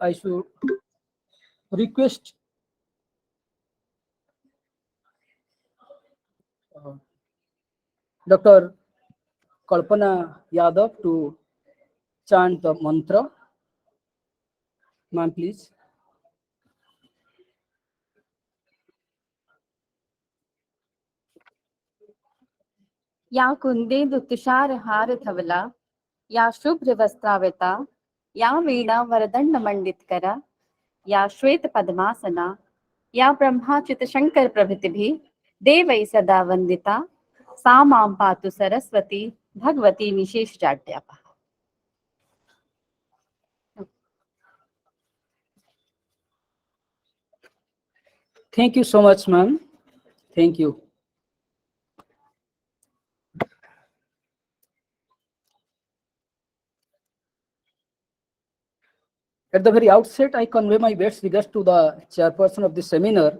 I should request uh, Dr. Kalpana Yadav to chant the mantra. Ma'am, please. या कुंदेन्दु तुषार हार धवला या शुभ्र वस्त्रावृता या वीणा वरदंड मंडित करा या श्वेत पद्मासना या ब्रह्माच्युत शंकर प्रभृतिभिः देवैः सदा वंदिता सा मां पातु Saraswati Bhagwati निशेषजाड्यापः. Thank you so much, ma'am. Thank you. At the very outset, I convey my best regards to the chairperson of this seminar,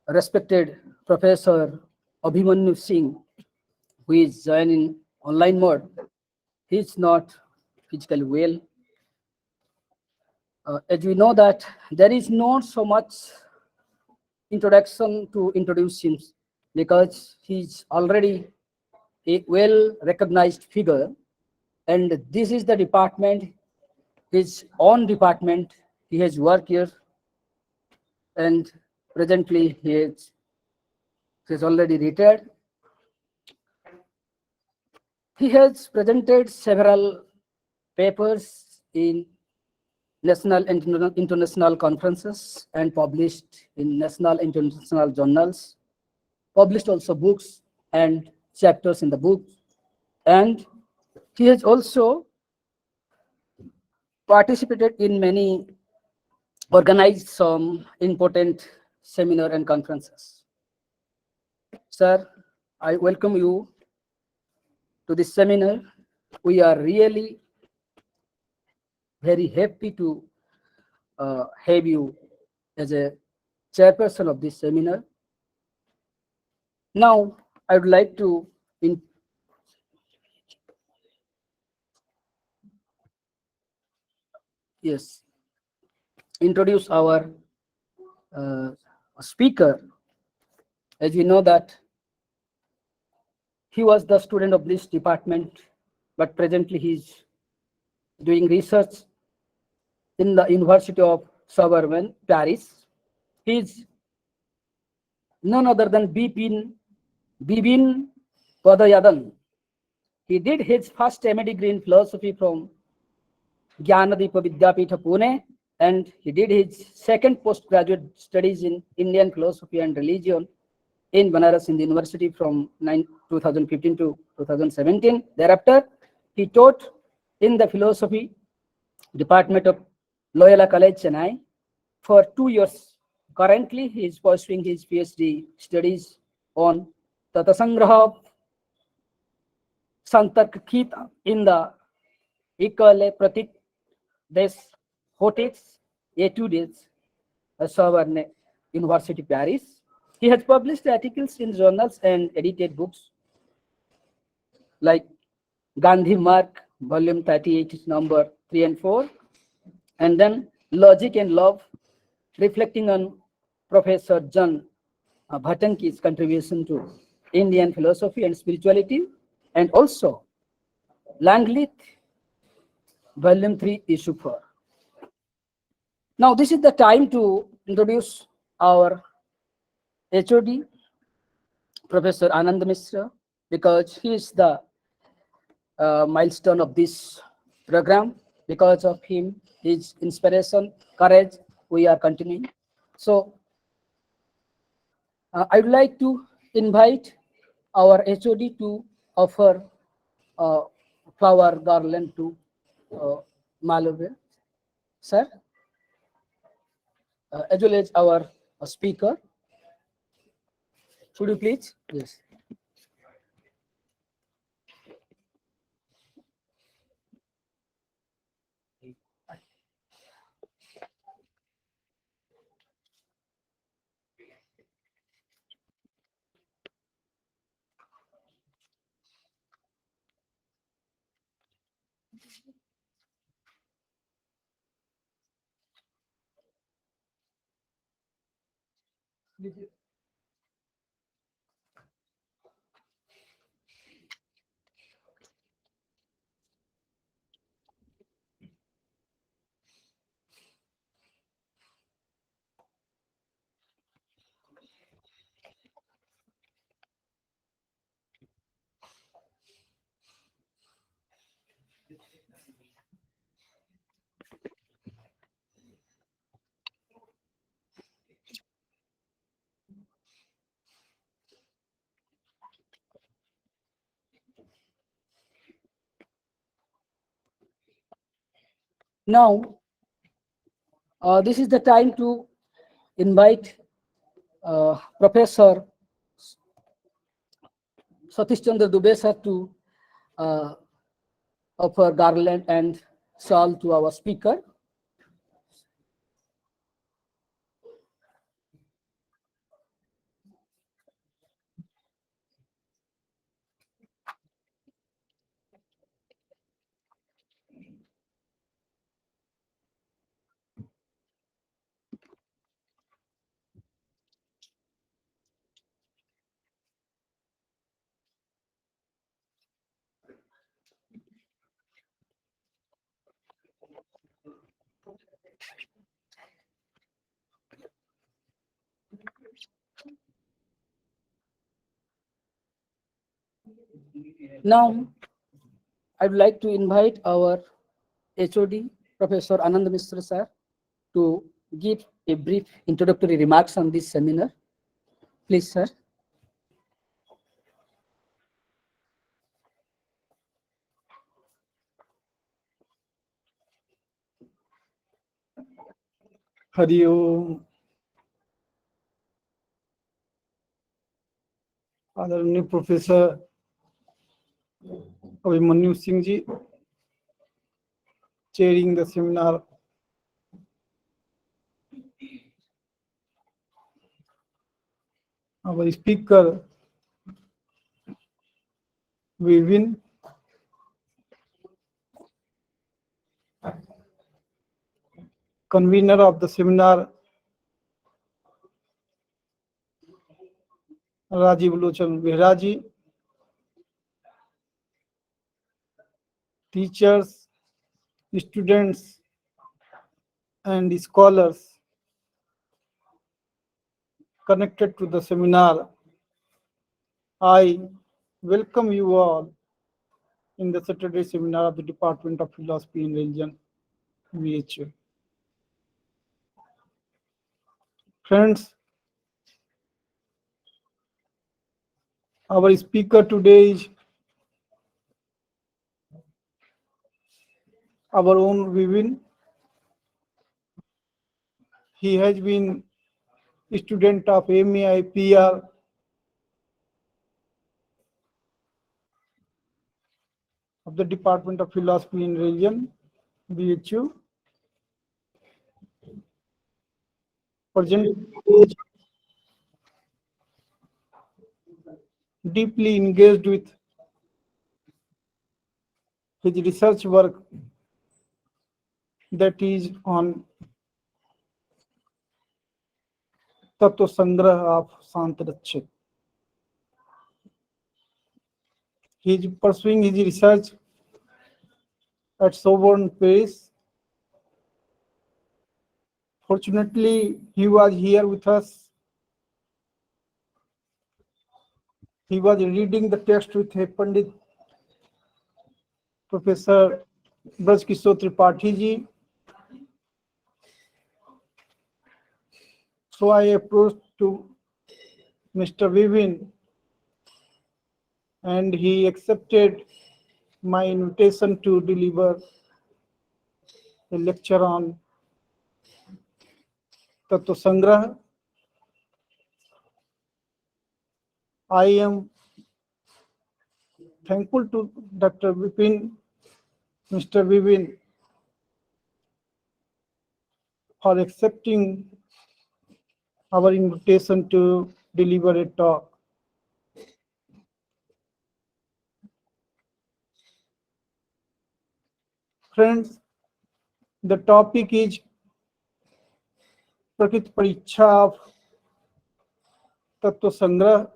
respected Professor Abhimanyu Singh, who is joining online mode. He is not physically well. As we know that there is not so much introduction to introduce him because he is already a well-recognized figure, and this is the department, his own department. He has worked here, and presently he is already retired. He has presented several papers in national and international conferences and published in national and international journals, published also books and chapters in the book. And he has also participated in many organized some important seminar and conferences. Sir, I welcome you to this seminar. We are really very happy to have you as a chairperson of this seminar. Now, I would like to introduce our speaker. As we know that he was the student of this department, but presently he is doing research in the University of Sorbonne, Paris. He is none other than Vibin Padayadan. He did his first MA degree in philosophy from Jnanadeepa Vidyapitha, Pune, and he did his second postgraduate studies in Indian philosophy and religion in Banaras in the university from 2015 to 2017. Thereafter, he taught in the philosophy department of Loyola College, Chennai for 2 years. Currently, he is pursuing his PhD studies on Tattvasan graha Santarkit in the École Pratique des Hautes Études, Sorbonne University, Paris. He has published articles in journals and edited books like Gandhi Mark, volume 38, number 3 and 4, and then Logic and Love, reflecting on Professor John Bhatanki's contribution to Indian philosophy and spirituality, and also Langlit, volume 3, issue 4. Now, this is the time to introduce our HOD, Professor Anand Mishra, because he is the milestone of this program. Because of him, his inspiration, courage, we are continuing. So, I would like to invite our HOD to offer a flower garland to Malavya. Sir, as well as our speaker. Should you please? Yes. Now, this is the time to invite Professor Satish Chandra Dubey sir to uh, offer garland and shawl to our speaker. Now, I would like to invite our HOD, Professor Anand Mishra sir, to give a brief introductory remarks on this seminar. Please, sir. Hari Om. आदरणीय professor Abhimanyu Singh ji, chairing the seminar, our speaker Vibin, convener of the seminar Rajiv Lochan Behra ji, teachers, students and scholars connected to the seminar. I welcome you all in the Saturday seminar of the Department of Philosophy and Religion, VHU. Friends, our speaker today is our own Vivin. He has been a student of MAI PR of the Department of Philosophy and Religion, BHU. Present deeply engaged with his research work that is on Tattvasan of Sant. He is pursuing his research at Sorbonne, Paris. Fortunately, he was here with us. He was reading the text with a Pandit Professor Braj Kishore Tripathi ji. So I approached to Mr. Vivin and he accepted my invitation to deliver a lecture on Tattvasan. I am thankful to Dr. Vipin, Mr. Vivin, for accepting our invitation to deliver a talk. Friends, the topic is Prakrit Pariksha of Tattva Sangrah.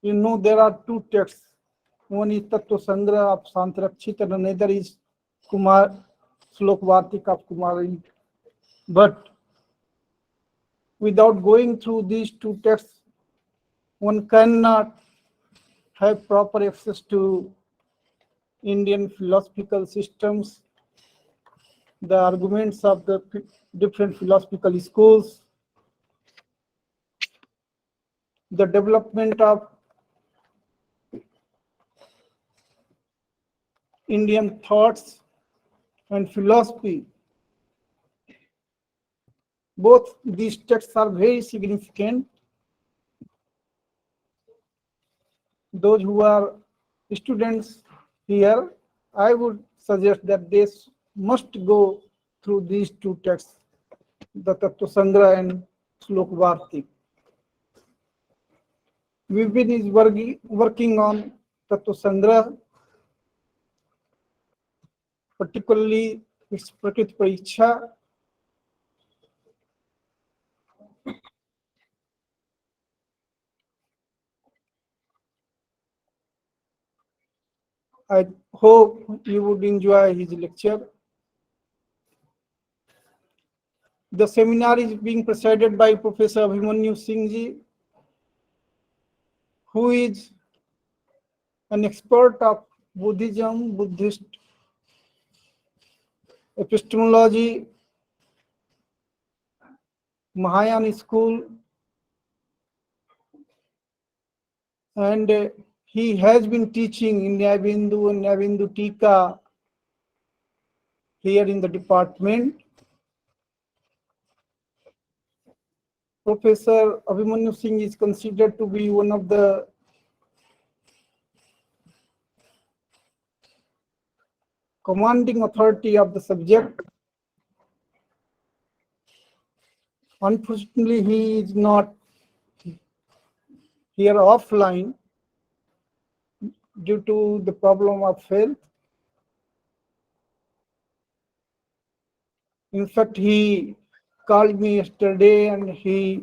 You know there are two texts. One is Tattva Sangrah of Santrakshit and another is Kumar Slokvartik of Kumari. But without going through these two texts, one cannot have proper access to Indian philosophical systems, the arguments of the different philosophical schools, the development of Indian thoughts and philosophy. Both these texts are very significant. Those who are students here, I would suggest that they must go through these two texts, the Tattva Sangrah and Slokvartik. Vibin is working on Tattva Sangrah, particularly its Prakrit Pariksha. I hope you would enjoy his lecture. The seminar is being presided by Professor Abhimanyu Singh Ji, who is an expert of Buddhism, Buddhist epistemology, Mahayana school, and he has been teaching in Nyabindu and Nyabindu Tika here in the department. Professor Abhimanyu Singh is considered to be one of the commanding authority of the subject. Unfortunately, he is not here offline due to the problem of health. In fact, he called me yesterday and he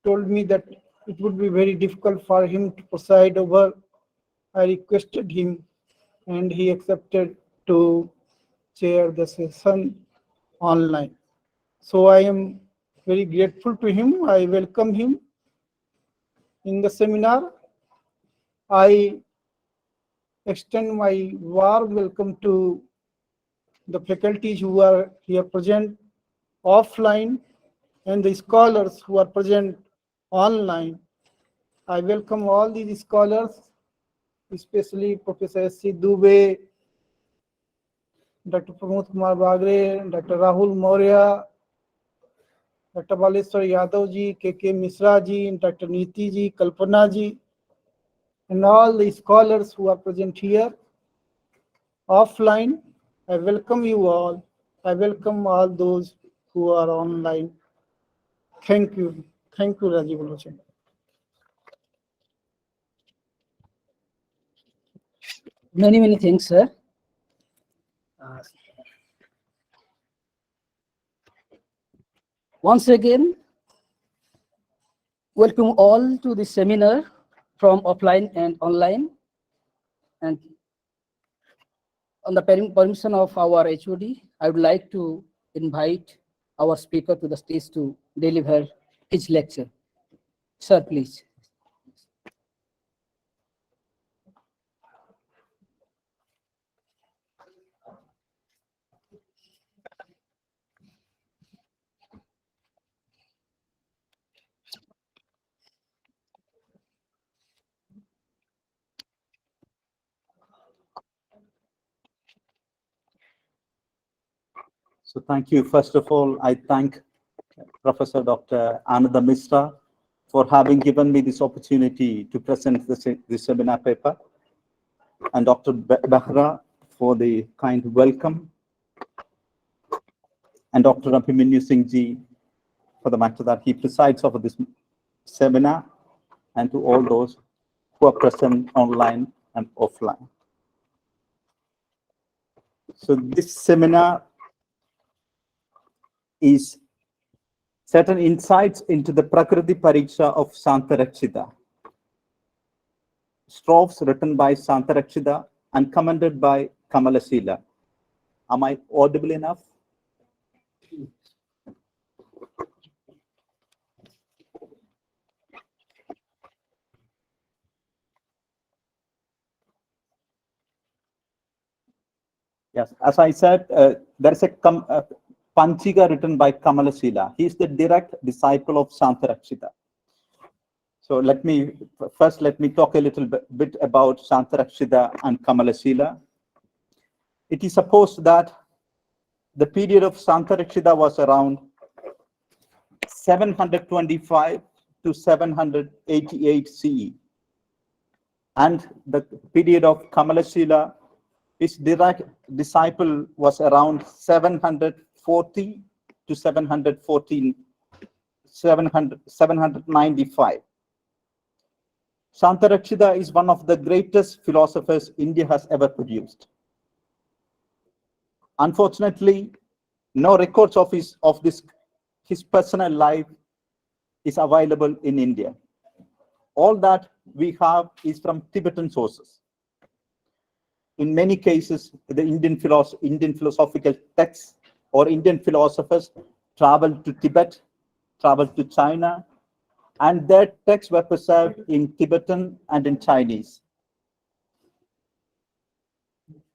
told me that it would be very difficult for him to preside over. I requested him and he accepted to chair the session online. So I am very grateful to him. I welcome him in the seminar. I extend my warm welcome to the faculties who are here present offline and the scholars who are present online. I welcome all these scholars, especially Professor S.C. Dubey, Dr. Pramod Kumar Bagre, Dr. Rahul Maurya, Dr. Baleswar Yadav ji, K.K. Misra ji, Dr. Niti ji, Kalpana ji, and all the scholars who are present here offline. I welcome you all. I welcome all those who are online. Thank you. Thank you, Rajiv Lochen. Many thanks, sir. Once again, welcome all to the seminar from offline and online. And on the permission of our HOD, I would like to invite our speaker to the stage to deliver his lecture. Sir, please. So thank you. First of all, I thank Professor Dr. Ananda Misra for having given me this opportunity to present this seminar paper, and Dr. Behra for the kind welcome, and Dr. Abhimanyu Singh Ji for the matter that he presides over this seminar, and to all those who are present online and offline. So this seminar is certain insights into the Prakriti Pariksha of Santarakshita. Strophes written by Santarakshita and commented by Kamalasila. Am I audible enough? Yes, as I said, there is a Panchika written by Kamalasila. He is the direct disciple of Santarakshita. So let me talk a little bit about Santarakshita and Kamalasila. It is supposed that the period of Santarakshita was around 725 to 788 CE. And the period of Kamalasila, his direct disciple was around 740 to 795. Santarakshita is one of the greatest philosophers India has ever produced. Unfortunately, no records of his personal life is available in India. All that we have is from Tibetan sources. In many cases, the Indian philosophical texts or Indian philosophers traveled to Tibet, traveled to China, and their texts were preserved in Tibetan and in Chinese.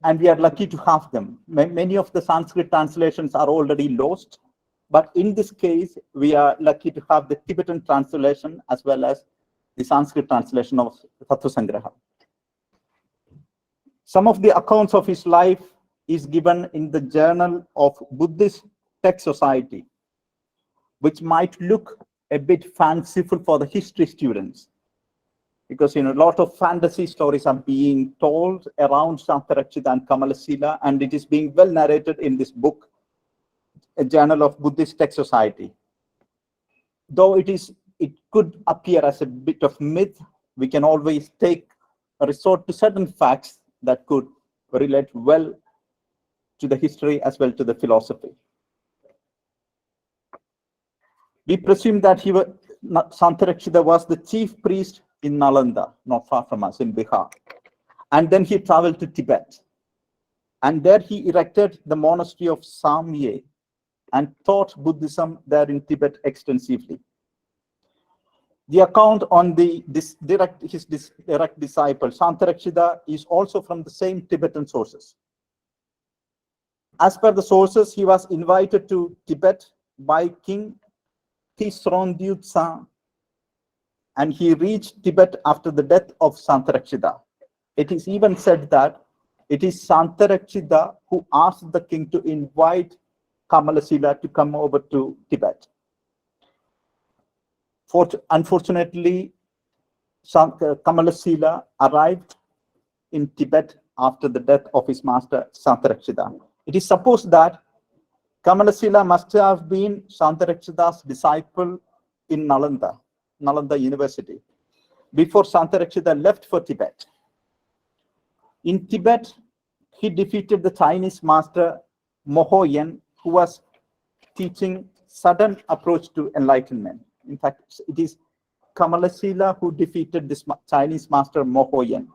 And we are lucky to have them. Many of the Sanskrit translations are already lost, but in this case, we are lucky to have the Tibetan translation as well as the Sanskrit translation of Tattvasan Graha. Some of the accounts of his life is given in the Journal of Buddhist Text Society, which might look a bit fanciful for the history students, because a lot of fantasy stories are being told around Santarakshita and Kamalasila, and it is being well narrated in this book, a Journal of Buddhist Text Society. Though it could appear as a bit of myth, we can always take a resort to certain facts that could relate well to the history as well to the philosophy. We presume that Santarakshita was the chief priest in Nalanda, not far from us, in Bihar. And then he traveled to Tibet. And there he erected the monastery of Samye and taught Buddhism there in Tibet extensively. The account on his direct disciple, Santarakshita, is also from the same Tibetan sources. As per the sources, he was invited to Tibet by King Tisrondyutsa, and he reached Tibet after the death of Santarakshita. It is even said that it is Santarakshita who asked the king to invite Kamalasila to come over to Tibet. Unfortunately, Kamalasila arrived in Tibet after the death of his master Santarakshita. It is supposed that Kamalasila must have been Santarakshita's disciple in Nalanda University, before Santarakshita left for Tibet. In Tibet, he defeated the Chinese master Mohoyan, who was teaching sudden approach to enlightenment. In fact, it is Kamalasila who defeated this Chinese master Mohoyan.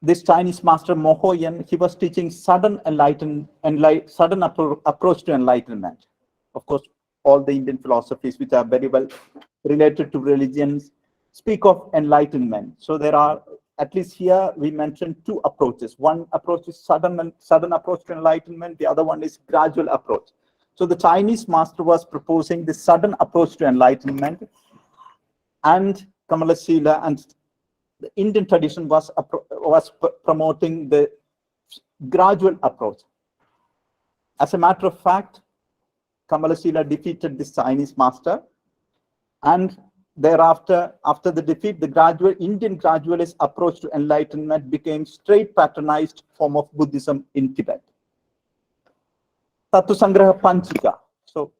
This Chinese master Mohoyan, he was teaching sudden approach to enlightenment. Of course, all the Indian philosophies which are very well related to religions speak of enlightenment. So there are, at least here, we mentioned two approaches. One approach is sudden approach to enlightenment. The other one is gradual approach. So the Chinese master was proposing the sudden approach to enlightenment, and Kamalasila and the Indian tradition was promoting the gradual approach. As a matter of fact, Kamalasila defeated this Chinese master, and thereafter, after the defeat, the Indian gradualist approach to enlightenment became straight patronized form of Buddhism in Tibet. Tattvasan Panchika. So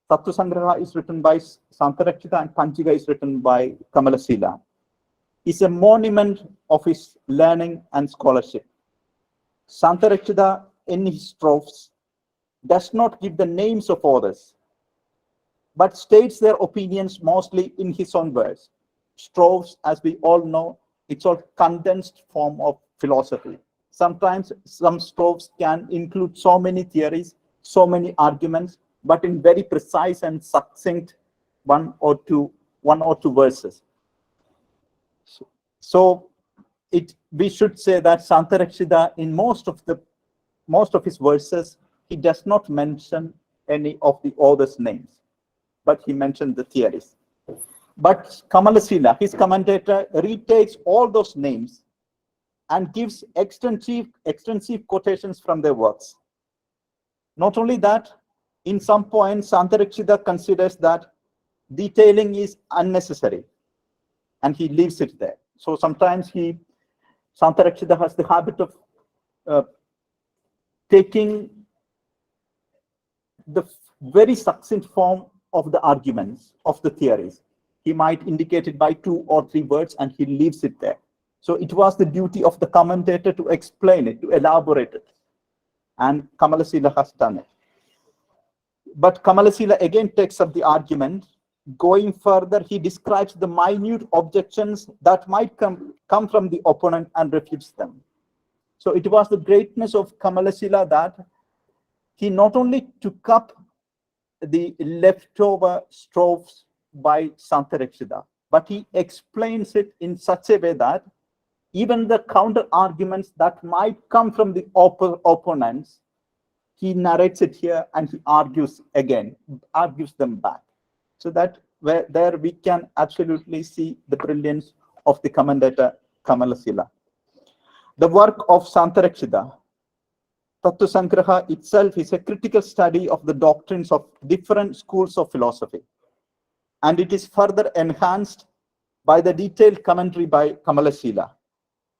Tattvasan is written by Santarakshita and Panchika is written by Kamalasila. Is a monument of his learning and scholarship. Santarakshita in his strophes does not give the names of authors, but states their opinions mostly in his own words. Strophes, as we all know, it's all condensed form of philosophy. Sometimes some strophes can include so many theories, so many arguments, but in very precise and succinct one or two verses. So we should say that Santarakshita, in most of his verses, he does not mention any of the authors' names, but he mentioned the theories. But Kamalasila, his commentator, retakes all those names and gives extensive quotations from their works. Not only that, in some points, Santarakshita considers that detailing is unnecessary, and he leaves it there. So sometimes Santarakshita has the habit of taking the very succinct form of the arguments, of the theories. He might indicate it by 2 or 3 words, and he leaves it there. So it was the duty of the commentator to explain it, to elaborate it. And Kamalasila has done it. But Kamalasila again takes up the argument. Going further, he describes the minute objections that might come from the opponent and refutes them. So it was the greatness of Kamalasila that he not only took up the leftover strophes by Santarakshita, but he explains it in such a way that even the counter arguments that might come from the opponents, he narrates it here and he argues them back. So that there we can absolutely see the brilliance of the commentator Kamalasila. The work of Santarakshita, Tattvasan itself, is a critical study of the doctrines of different schools of philosophy, and it is further enhanced by the detailed commentary by Kamalasila.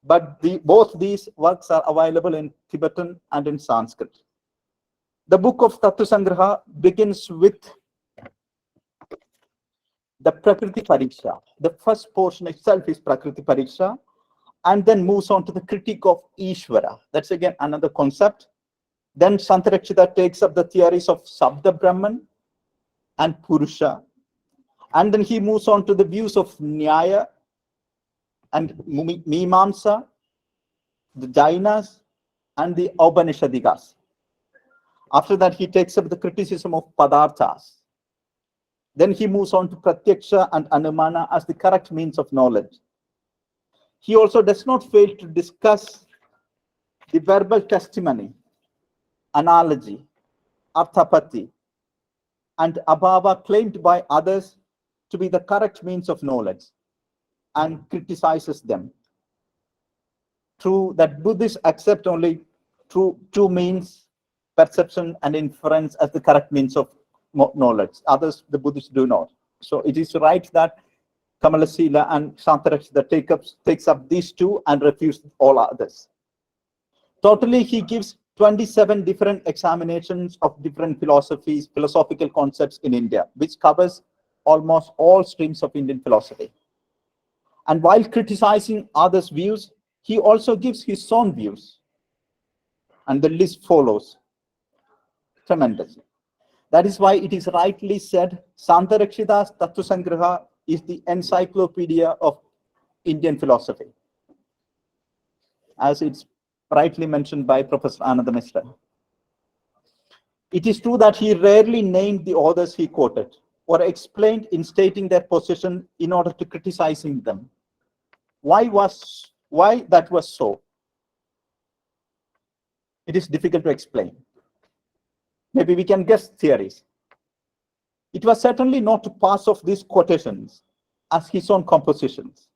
But both these works are available in Tibetan and in Sanskrit. The book of Tattvasan begins with the Prakriti Pariksha. The first portion itself is Prakriti Pariksha, and then moves on to the critique of Ishvara. That's again another concept. Then Santarakshita takes up the theories of Sabda Brahman and Purusha. And then he moves on to the views of Nyaya and Mimamsa, the Jainas, and the Upanishadikas. After that, he takes up the criticism of Padarthas. Then he moves on to Pratyaksha and Anumana as the correct means of knowledge. He also does not fail to discuss the verbal testimony, analogy, arthapati, and abhava claimed by others to be the correct means of knowledge, and criticizes them. True that Buddhists accept only two means, perception and inference, as the correct means of knowledge. Others, the Buddhists, do not. So it is right that Kamalasila and Santarakshita takes up these two and refutes all others. Totally, he gives 27 different examinations of different philosophies, philosophical concepts in India, which covers almost all streams of Indian philosophy. And while criticizing others' views, he also gives his own views. And the list follows. Tremendous. That is why it is rightly said, Santarakshita's Tattvasan is the encyclopedia of Indian philosophy, as it's rightly mentioned by Professor Ananda Mishra. It is true that he rarely named the authors he quoted or explained in stating their position in order to criticizing them. Why that was so? It is difficult to explain. Maybe we can guess theories. It was certainly not to pass off these quotations as his own compositions,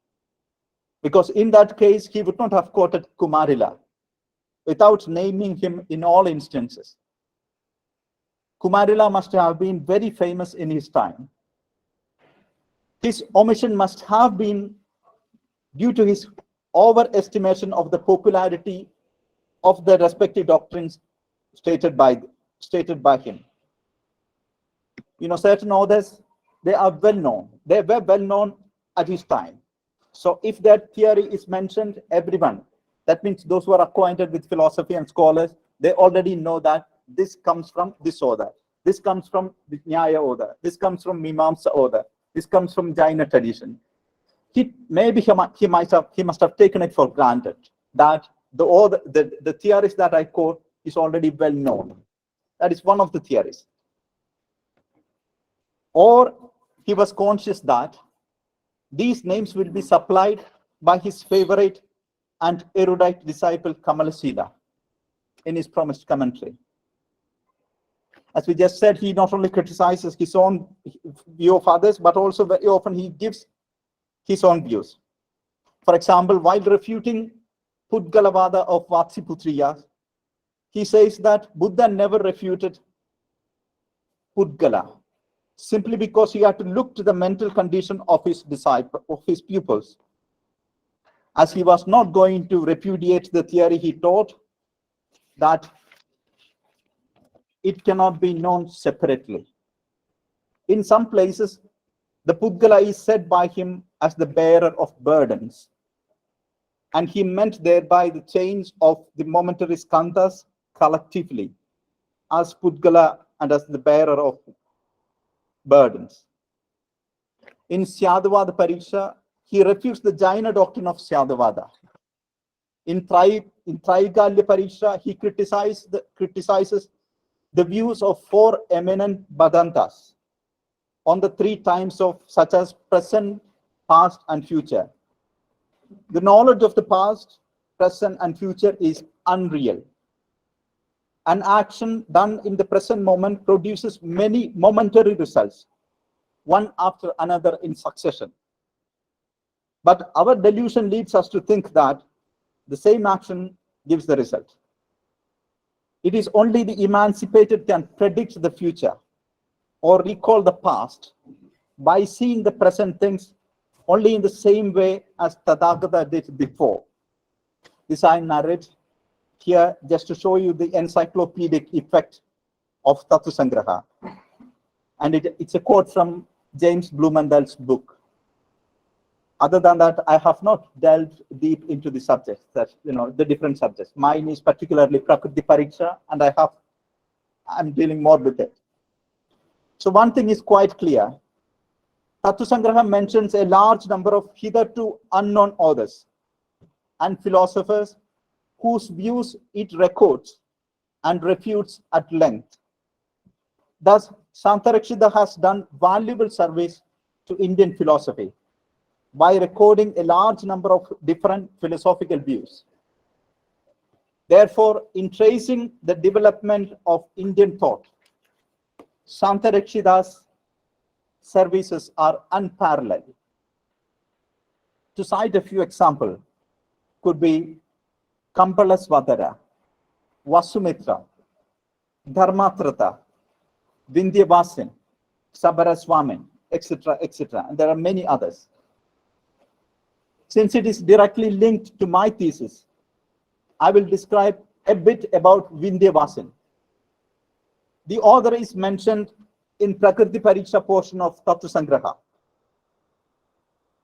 because in that case, he would not have quoted Kumarila without naming him in all instances. Kumarila must have been very famous in his time. His omission must have been due to his overestimation of the popularity of the respective doctrines stated by him. You know, certain authors, they are well known. They were well known at his time. So if that theory is mentioned, everyone, that means those who are acquainted with philosophy and scholars, They already know that this comes from this order. This comes from the Nyaya order. This comes from Mimamsa order. This comes from Jaina tradition. He must have taken it for granted that the theories that I quote is already well known. That is one of the theories. Or he was conscious that these names will be supplied by his favorite and erudite disciple Kamalasila in his promised commentary. As we just said, he not only criticizes his own view of others, but also very often he gives his own views. For example, while refuting Pudgalavada of Vatsiputriya, he says that Buddha never refuted Pudgala, simply because he had to look to the mental condition of his pupils. As he was not going to repudiate the theory he taught, that it cannot be known separately. In some places, the Pudgala is said by him as the bearer of burdens, and he meant thereby the change of the momentary skandhas collectively as Pudgala and as the bearer of burdens. In Syadavada Pariksha, he refutes the Jaina doctrine of Syadavada. In Traigalya Pariksha, he criticizes the views of four eminent Badantas on the three times of such as present, past, and future. The knowledge of the past, present, and future is unreal. An action done in the present moment produces many momentary results, one after another in succession. But our delusion leads us to think that the same action gives the result. It is only the emancipated can predict the future or recall the past by seeing the present things only in the same way as Tathagata did before. This I narrate here just to show you the encyclopedic effect of Tattvasan graha. And it's a quote from James Blumenthal's book. Other than that, I have not delved deep into the subjects, the different subjects. Mine is particularly Prakriti Pariksha, and I'm dealing more with it. So one thing is quite clear. Tattvasan graha mentions a large number of hitherto unknown authors and philosophers whose views it records and refutes at length. Thus, Santarakshita has done valuable service to Indian philosophy by recording a large number of different philosophical views. Therefore, in tracing the development of Indian thought, Santarakshita's services are unparalleled. To cite a few examples, could be Kampalasvatara, Vasumitra, Dharmatrata, Vindhyavasan, Sabaraswamin, etc., etc. And there are many others. Since it is directly linked to my thesis, I will describe a bit about Vindhyavasan. The author is mentioned in Prakriti Pariksha portion of Tattvasan graha.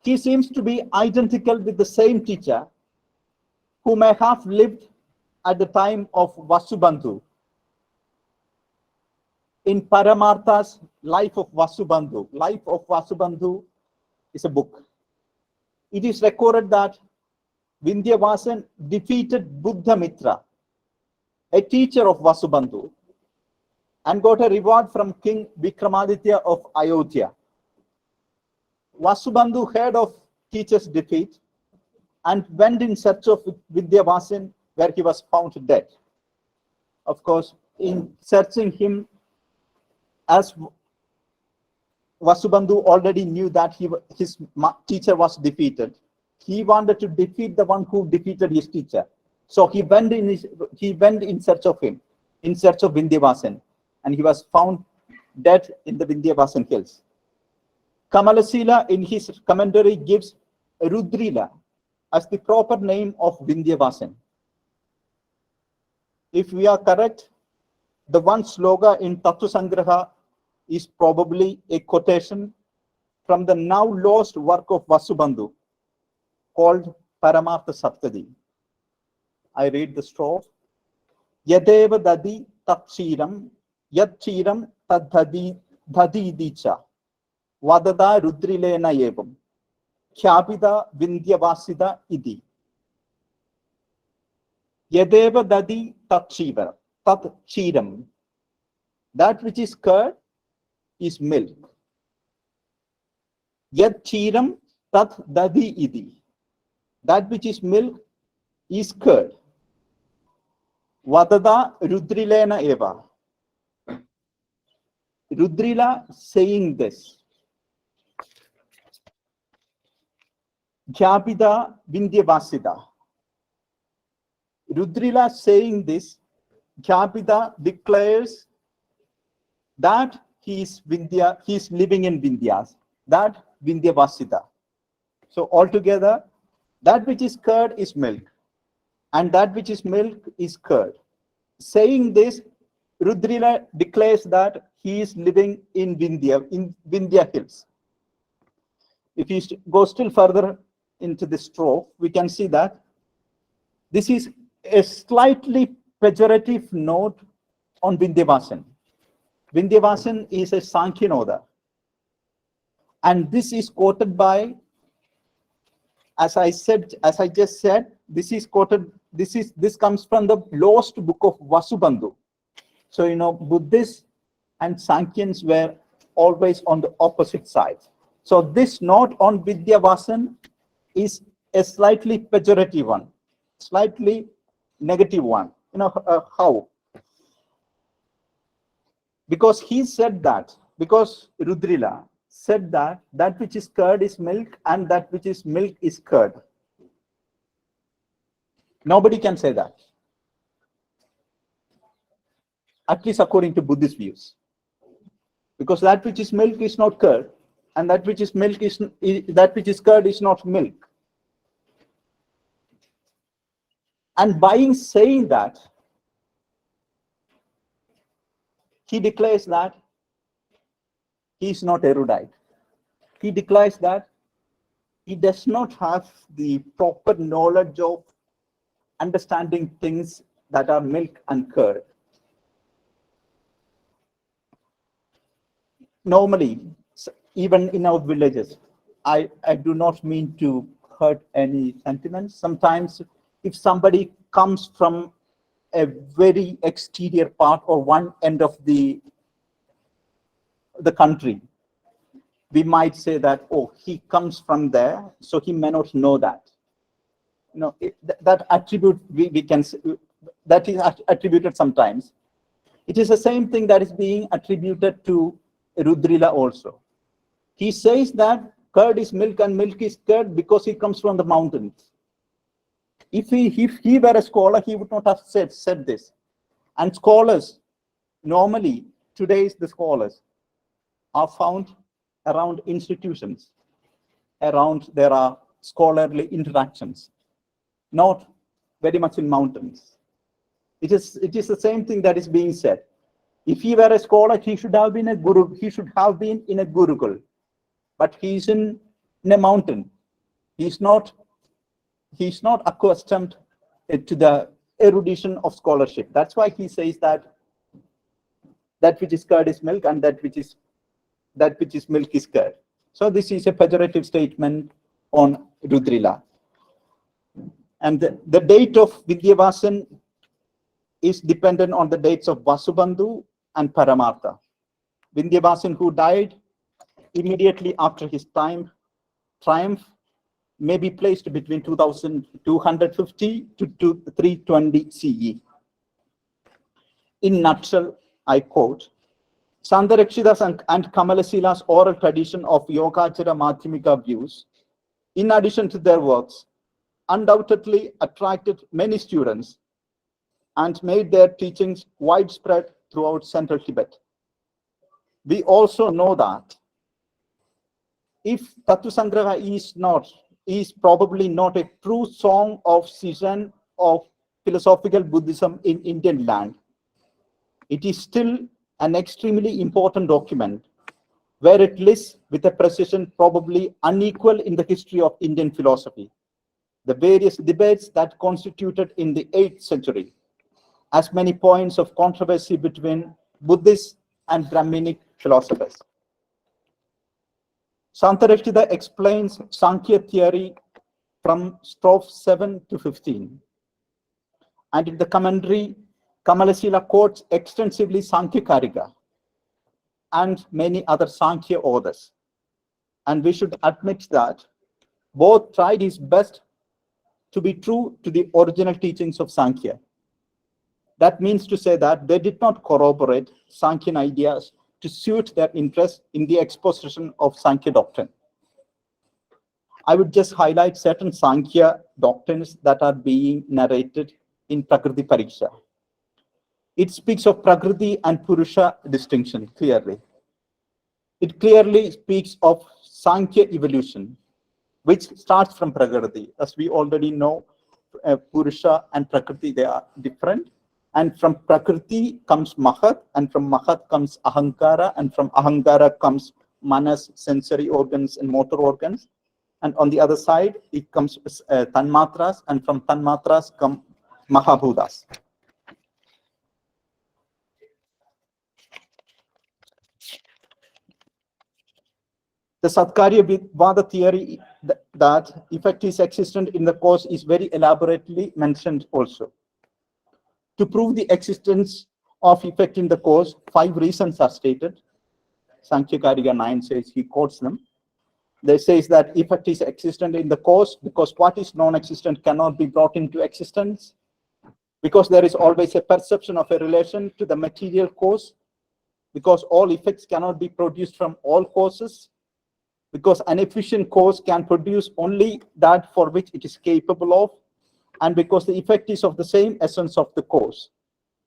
He seems to be identical with the same teacher who may have lived at the time of Vasubandhu. In Paramartha's Life of Vasubandhu is a book. It is recorded that Vindhyavasan defeated Buddha Mitra, a teacher of Vasubandhu, and got a reward from King Vikramaditya of Ayodhya. Vasubandhu heard of teacher's defeat and went in search of Vindhyavasan, where he was found dead. Of course, in searching him, as Vasubandhu already knew that his teacher was defeated, he wanted to defeat the one who defeated his teacher. So he went in search of him, in search of Vindhyavasan, and he was found dead in the Vindhyavasan hills. Kamalasila in his commentary gives Rudrila as the proper name of Vindhyavasan. If we are correct, the one sloga in Tattvasan graha is probably a quotation from the now lost work of Vasubandhu called Paramartha Saptadi. I read the strophe. Yadeva dadi tat kshiram, yat kshiram tad dadi dicha, vadada rudrilena evam, khyapida vindyavasida idi. Yadeva dadi tat kshiram. That which is curd is milk. Yat kshiram tat dadi idi. That which is milk is curd. Vadada rudrilena eva. Rudrila saying this. Jabida Vindyavasida. Rudrila saying this, Jabida declares that he is living in Vindyas, that Vindyavasida. So altogether, that which is curd is milk, and that which is milk is curd. Saying this, Rudrila declares that he is living in Vindhya hills. If you go still further into the strophe, we can see that this is a slightly pejorative note on Vindhyavasan. Vindhyavasan is a Sankhya-noda. And this is quoted by, as I just said, this comes from the lost book of Vasubandhu. So, Buddhists and Sankhyans were always on the opposite sides. So this note on Vindhyavasan is a slightly pejorative one, slightly negative one. How? Because he said that, because Rudrila said that which is curd is milk and that which is milk is curd. Nobody can say that, at least according to Buddhist views. Because that which is milk is not curd, and that which is curd is not milk. And by saying that, he declares that he is not erudite. He declares that he does not have the proper knowledge of understanding things that are milk and curd. Normally, even in our villages, I do not mean to hurt any sentiments. Sometimes if somebody comes from a very exterior part or one end of the country, we might say that, oh, he comes from there, so he may not know that. That attribute we can say, that is attributed sometimes. It is the same thing that is being attributed to Rudrila also. He says that curd is milk and milk is curd because he comes from the mountains. If he were a scholar, he would not have said this. And scholars, normally, today's the scholars are found around institutions, around there are scholarly interactions, not very much in mountains. It is the same thing that is being said. If he were a scholar, he should have been a guru. He should have been in a gurukul, but he's in a mountain. He's not accustomed to the erudition of scholarship. That's why he says that which is curd is milk and that which is milk is curd. So this is a pejorative statement on Rudrila. And the date of Vindhyavasan is dependent on the dates of Vasubandhu and Paramartha. Vindhyavasan, who died immediately after his triumph, may be placed between 2250 to 320 CE. In nutshell, I quote, Sandarakshida's and Kamalasila's oral tradition of Yogachara Madhyamika views, in addition to their works, undoubtedly attracted many students and made their teachings widespread throughout central Tibet. We also know that if Tattvasan Graha is probably not a true song of season of philosophical Buddhism in Indian land, it is still an extremely important document where it lists with a precision probably unequal in the history of Indian philosophy the various debates that constituted in the 8th century. as many points of controversy between Buddhist and Brahminic philosophers. Santarakshita explains Sankhya theory from strophe 7 to 15. And in the commentary, Kamalasila quotes extensively Sankhya Karika and many other Sankhya authors. And we should admit that both tried his best to be true to the original teachings of Sankhya. That means to say that they did not corroborate Sankhyan ideas to suit their interest in the exposition of Sankhya doctrine. I would just highlight certain Sankhya doctrines that are being narrated in Prakriti Pariksha. It speaks of Prakriti and Purusha distinction clearly. It clearly speaks of Sankhya evolution, which starts from Prakriti. As we already know, Purusha and Prakriti, they are different. And from Prakriti comes Mahat, and from Mahat comes Ahankara, and from Ahankara comes Manas, sensory organs and motor organs. And on the other side, it comes Tanmatras, and from Tanmatras come Mahabhutas. The Satkarya Vada theory that effect is existent in the cause is very elaborately mentioned also. To prove the existence of effect in the cause, 5 reasons are stated. Sankhya Karika 9 says, he quotes them. They says that effect is existent in the cause because what is non-existent cannot be brought into existence, because there is always a perception of a relation to the material cause, because all effects cannot be produced from all causes, because an efficient cause can produce only that for which it is capable of, and because the effect is of the same essence of the cause.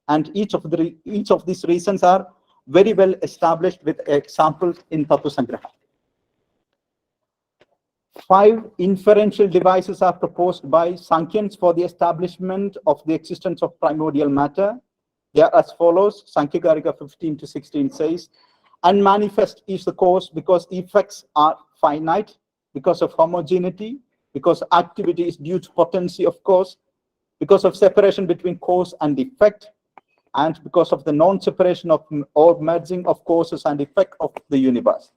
And each of these reasons are very well established with examples in Tattvasan. 5 inferential devices are proposed by Sankhyans for the establishment of the existence of primordial matter. They are as follows. Sankhya Karika 15 to 16 says, unmanifest is the cause because effects are finite, because of homogeneity, because activity is due to potency of cause, because of separation between cause and effect, and because of the non-separation of or merging of causes and effect of the universe.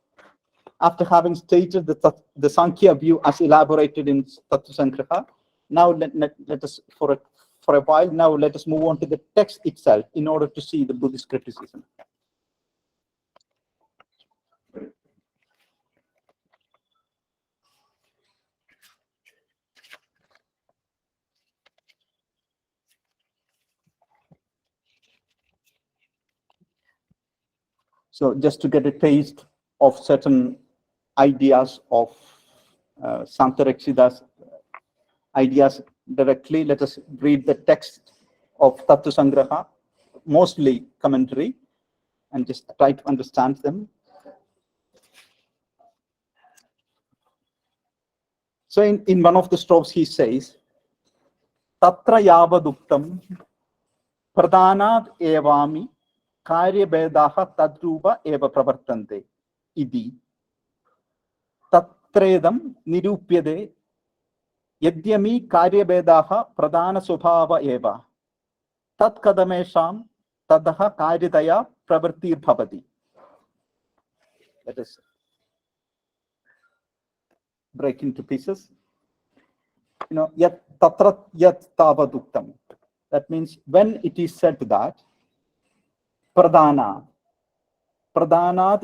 After having stated the Sankhya view as elaborated in Tattvasan, now let us, for a while, now let us move on to the text itself in order to see the Buddhist criticism. So just to get a taste of certain ideas of Santarakshita's ideas directly, let us read the text of Tattvasangraha, mostly commentary, and just try to understand them. So in one of the strophes he says, Tatra yavaduktam pradhanad evami karyabedaha tadrupa eva pravartante idi tatredam nirupyade yadyami karyabedaha pradhana swabhava eva tat kadamesham tadaha karyadaya pravartir bhavati. Let us break into pieces. Yat tatra yat tavaduktam. That means when it is said that pradhanad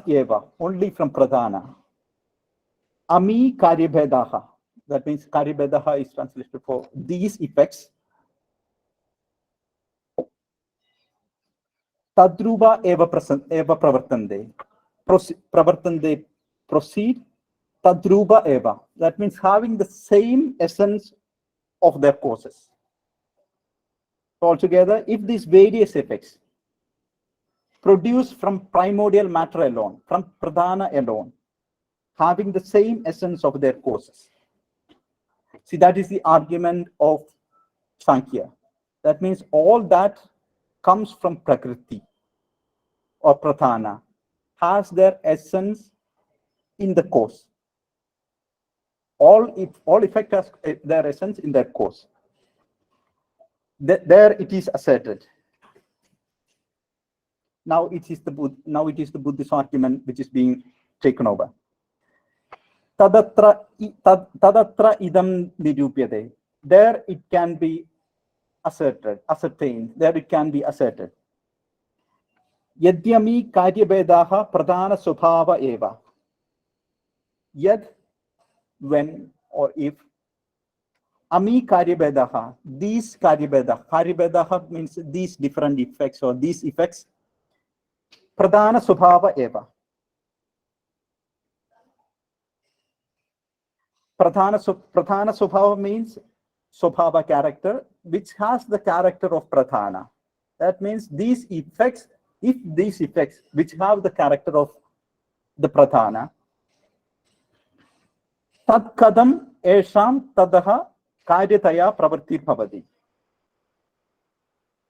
eva, only from pradhana, ami karyabhedaha, that means karyabhedaha is translated for these effects, tadruva eva pravartande, proceed, tadruva eva, that means having the same essence of their causes. So altogether, if these various effects produced from primordial matter alone, from pradhana alone, having the same essence of their causes. See, that is the argument of Sankhya. That means all that comes from Prakriti or Pradhana has their essence in the cause. All effect has their essence in their cause. There it is asserted. Now it is the Buddhist argument which is being taken over. Tadatra idam nirupyate. There it can be ascertained. There it can be asserted. Yadyami karyabedaha pradhana swabhava eva. Yad, when or if, ami karyabedaha, these karyabedaha means these different effects or these effects, pradhana swabhava eva. Pradhana swabhava means swabhava character, which has the character of pradhana. That means these effects, if these effects which have the character of the pradhana, tad kadam esham tadaha karyataya pravartir bhavati.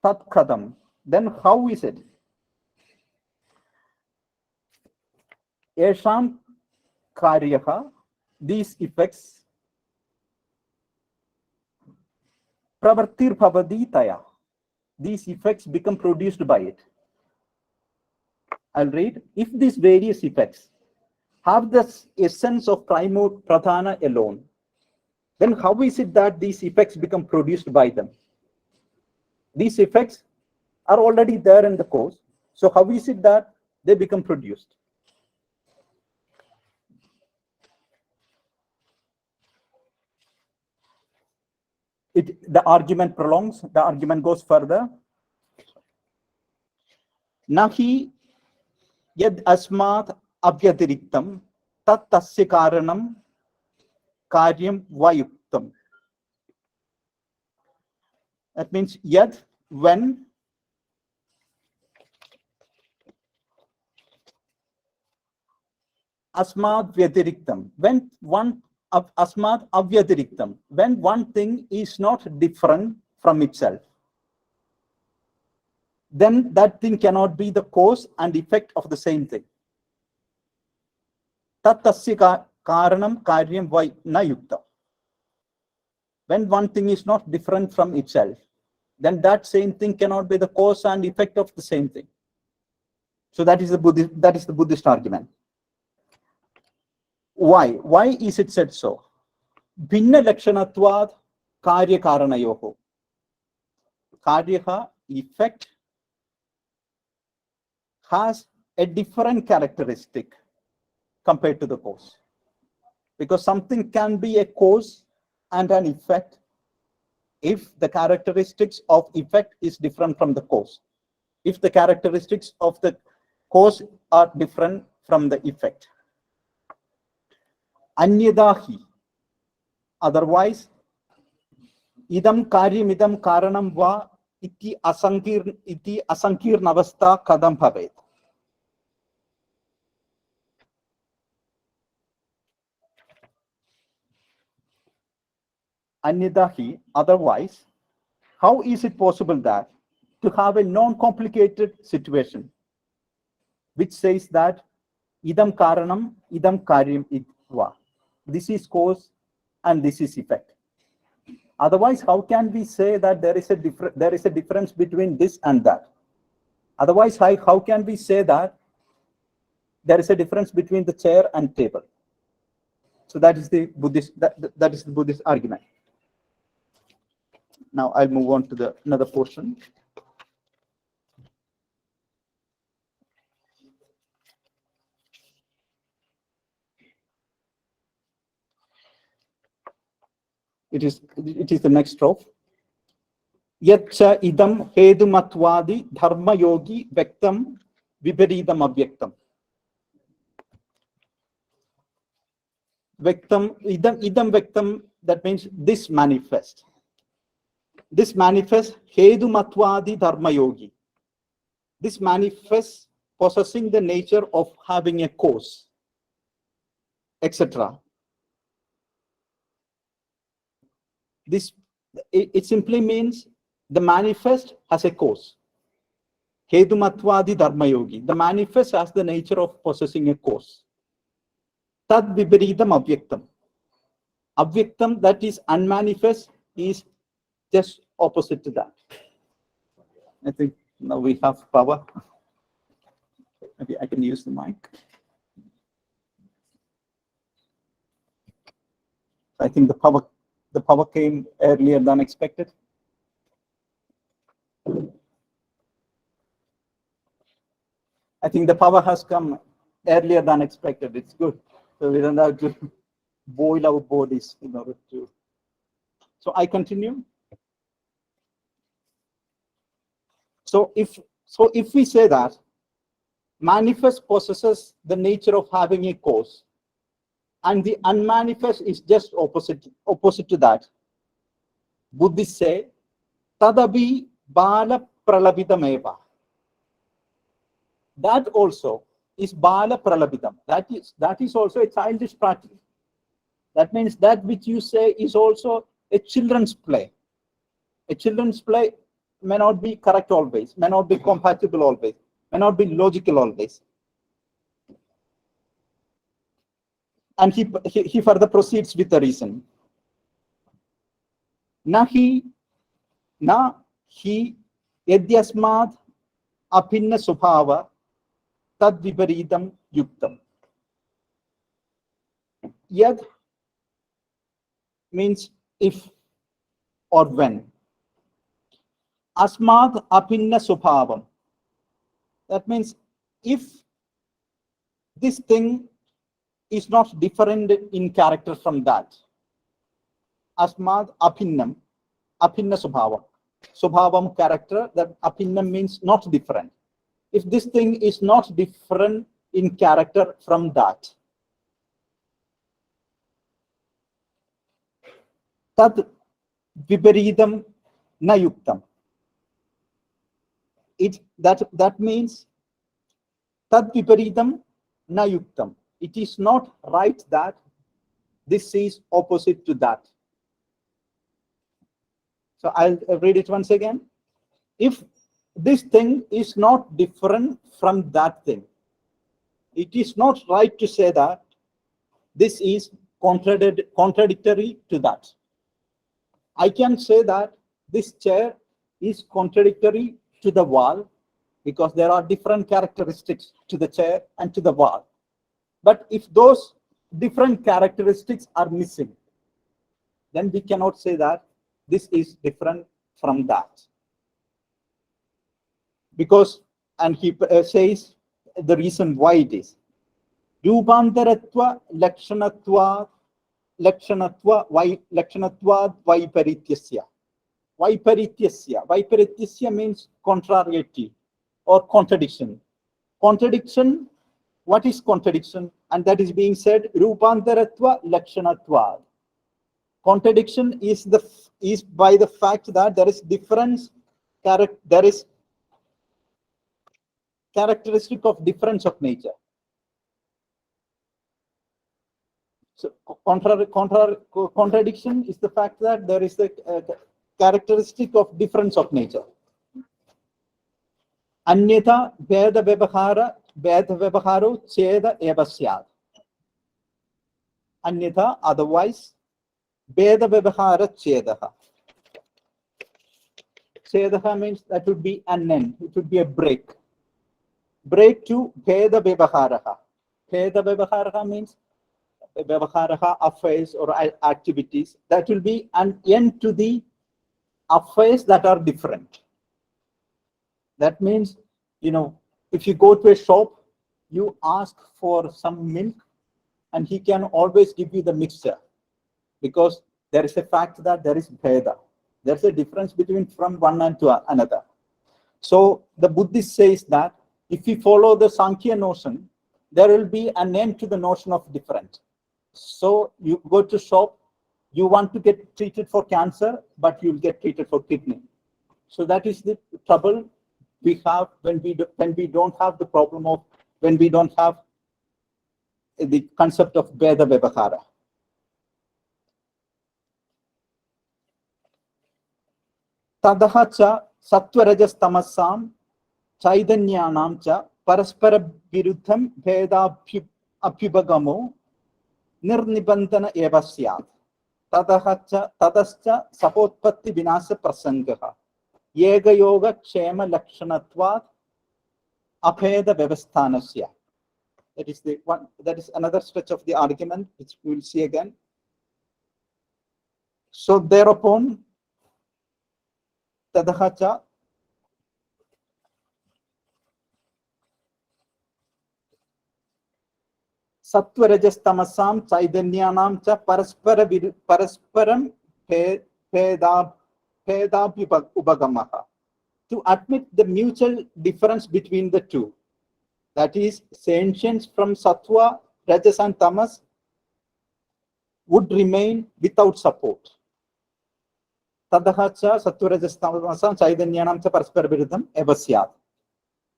Tad kadam. Then how is it? Esham karyaha, these effects, pravartir bhavati taya. These effects become produced by it. I'll read. If these various effects have the essence of pradhana alone, then how is it that these effects become produced by them? These effects are already there in the cause. So how is it that they become produced? The argument prolongs, the argument goes further. Nahi yad asmat abhyadiriktam tat tasya karanam karyam vayuktam. That means yad, when asmat vyadiriktam, when one asmat avyadiriktam, when one thing is not different from itself, then that thing cannot be the cause and effect of the same thing. Tat tasya karanam karyam na yukta. When one thing is not different from itself, then that same thing cannot be the cause and effect of the same thing. So that is the Buddhist argument. Why? Why is it said so? Bhinna lakshanatvad karya karanayoho. Karyaha, effect, has a different characteristic compared to the cause. Because something can be a cause and an effect if the characteristics of effect is different from the cause. If the characteristics of the cause are different from the effect. Anyadahi, otherwise, idam karyam idam karanam va iti asankirnavastha kadam bhavet. Anyadahi, otherwise, how is it possible that to have a non-complicated situation which says that idam karanam idam karyam itva, this is cause and this is effect? Otherwise, how can we say that there is a difference between this and that? Otherwise, how can we say that there is a difference between the chair and table? So that is the Buddhist that is the Buddhist argument. Now I'll move on to another portion. It is the next strophe. Yatcha idam hedumatvadi dharma yogi vektam viparidam avyaktam. Vektam, idam vektam, that means this manifest. This manifest hedumatvadi dharma yogi. This manifest possessing the nature of having a cause, etc. It simply means the manifest has a cause. Hedumatvadi dharma yogi. The manifest has the nature of possessing a cause. Tad viparidam avyaktam. Avyaktam, that is unmanifest, is just opposite to that. I think now we have power. Maybe I can use the mic. I think the power came earlier than expected. I think the power has come earlier than expected. It's good. So we don't have to boil our bodies in order to. So I continue. So if we say that manifest possesses the nature of having a cause, and the unmanifest is just opposite to that, Buddhists say tadabi bala pralabidameva. That also is bala pralabidam. That is also a childish practice. That means that which you say is also a children's play. A children's play may not be correct always, may not be compatible always, may not be logical always. And he further proceeds with the reason. Na hi yadyasmad apinna subhava tad viparidam yuktam. Yad means if or when. Asmad apinna subhavam. That means if this thing is not different in character from that. Asmad apinna subhavam. Subhavam character, that apinnam means not different. If this thing is not different in character from that, tad viparidam na yuktam. That means tad viparidam na yuktam. It is not right that this is opposite to that. So I'll read it once again. If this thing is not different from that thing, it is not right to say that this is contradictory to that. I can say that this chair is contradictory to the wall because there are different characteristics to the chair and to the wall. But if those different characteristics are missing, then we cannot say that this is different from that. Because, and he says the reason why it is. Rupantaratva lakshanatva vaiparityasya. Vaiparityasya means contrariety or contradiction. Contradiction, what is contradiction? And that is being said, Rupantaratva lakshanatva. Contradiction is by the fact that there is difference, there is characteristic of difference of nature. So contradiction is the fact that there is the characteristic of difference of nature. Anyatha veda vyavaharo cheda eva syad. Anyatha, otherwise, veda vyavahara chedaha. Chedaha means that would be an end, it would be a break. Break to veda vyavaharaha. Veda vyavaharaha means vyavaharaha, affairs or activities. That will be an end to the affairs that are different. That means, if you go to a shop, you ask for some milk and he can always give you the mixture because there is a fact that there is bheda. There's a difference between from one and to another. So the Buddhist says that if you follow the Sankhya notion, there will be an end to the notion of different. So you go to shop, you want to get treated for cancer, but you'll get treated for kidney. So that is the trouble we have when we don't have the problem of, when we don't have the concept of Veda Vyavahara. Tadaha cha sattva rajas tamasam chaidanyanam cha paraspara viruddham veda abhyubhagamo nirnibandhana eva syat. Tadascha sapotpatti vinasa prasangaha yega yoga kshema lakshanatvat Abheda Vyavasthanasya. That is the one. That is another stretch of the argument, which we will see again. So thereupon, Tadahacha Sattva-rajas-tamasam Chaitanya-nam cha parasparam Ubagamaha. To admit the mutual difference between the two. That is, sentience from Sattva, Rajas and Tamas would remain without support. Tadahacha Sattva-rajas-tamasam Chaitanya-nam cha parasparam evasyat.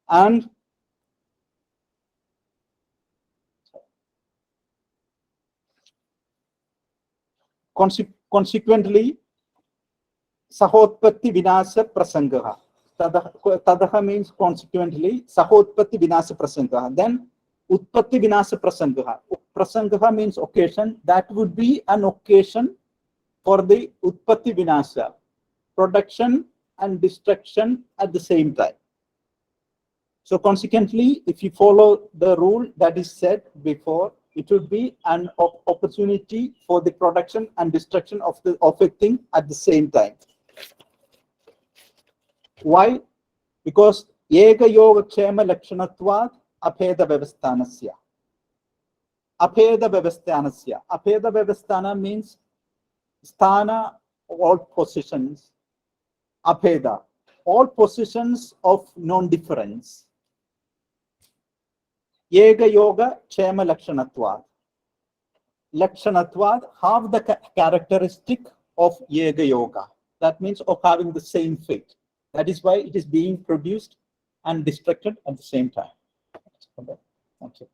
And consequently, Sahotpatti Vinasa Prasangaha. Tadaha means consequently, Sahotpatti Vinasa Prasangaha. Then Utpatti Vinasa Prasangaha. Prasangaha means occasion. That would be an occasion for the Utpatti Vinasa, production and destruction at the same time. So consequently, if you follow the rule that is said before, it would be an opportunity for the production and destruction of a thing at the same time. Why? Because Ega Yoga Kshema Lakshanatvat Abheda Vyavasthanasya. Abheda Vyavasthanasya. Abheda Vyavasthana means sthana, all positions. Abheda, all positions of non-difference. Ega Yoga Kshema Lakshanatvat. Lakshanatvat have the characteristic of Ega Yoga. That means of having the same fate. That is why it is being produced and destructed at the same time. Thank you.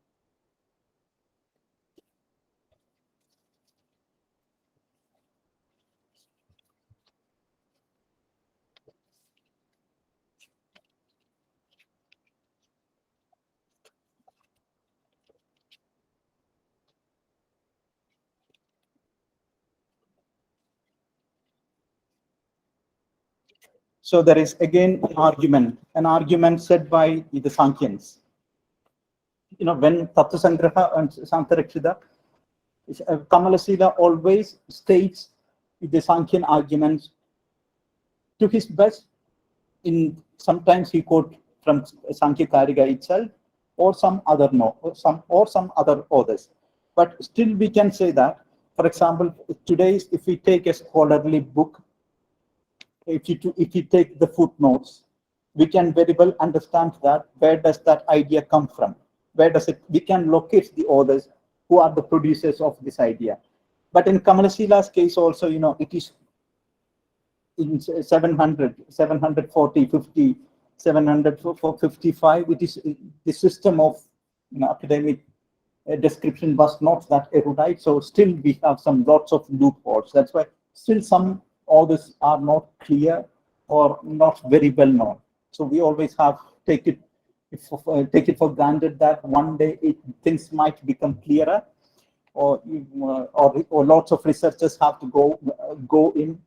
So there is again an argument said by the Sankhyans. You know, when Tattvasan and Santarakshita, Kamalasila always states the Sankhyan arguments to his best. Sometimes he quote from Sankhya Karika itself, or some other some other authors. But still we can say that, for example, today if we take a scholarly book, if you take the footnotes, we can very well understand that where does that idea come from? Where does it? We can locate the authors who are the producers of this idea. But in Kamalasila's case also, you know, it is in 700, 740, 50, 755. It is the system of, you know, academic description was not that erudite. So still we have some lots of loopholes. That's why still some authors are not clear or not very well known. So we always have take it for granted that one day things might become clearer, or lots of researchers have to go in.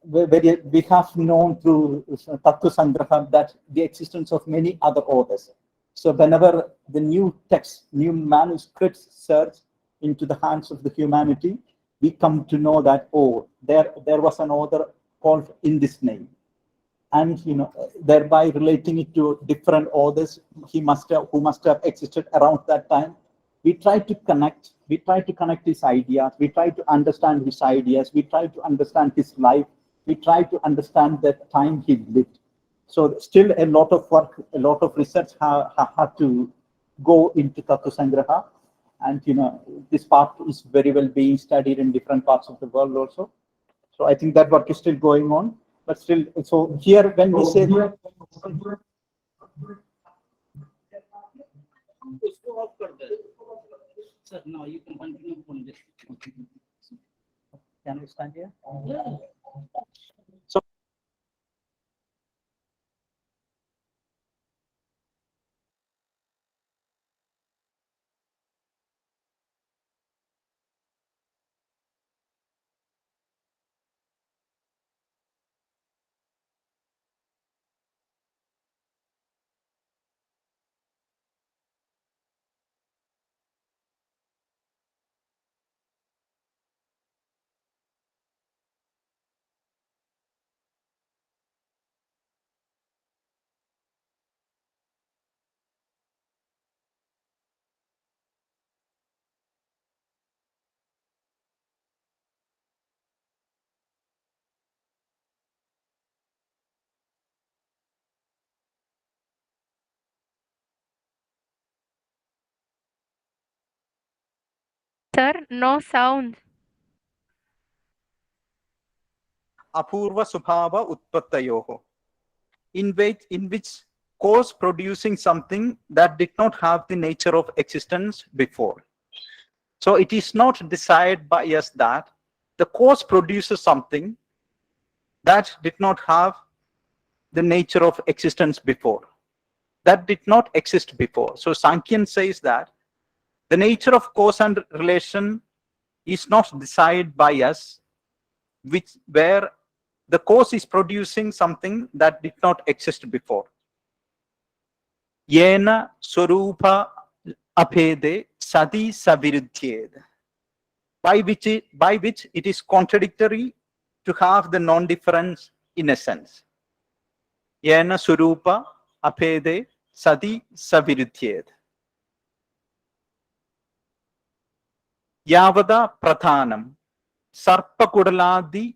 We have known through Tattvasan that the existence of many other authors. So whenever the new texts, new manuscripts surge into the hands of the humanity, we come to know that, oh, there was an author called in this name. And, you know, thereby relating it to different authors who must have existed around that time. We try to connect his ideas, we try to understand his ideas, we try to understand his life, we try to understand the time he lived. So still a lot of work, a lot of research have to go into Tattvasan, and, you know, this part is very well being studied in different parts of the world also. So I think that work is still going on. But still, so here when we say Sir, now you can continue from this. can we stand here? Yeah. So Sir, no sound. Apurva subhava utpattayoho. In which cause producing something that did not have the nature of existence before. So it is not decided by us that the cause produces something that did not have the nature of existence before. That did not exist before. So Sankhyan says that the nature of cause and relation is not decided by us, where the cause is producing something that did not exist before. Yena swarupa abhede sati saviruddhyed. By which it is contradictory to have the non-difference in a sense. Yena swarupa abhede sati saviruddhyed. Yavada prathanam sarpakudaladi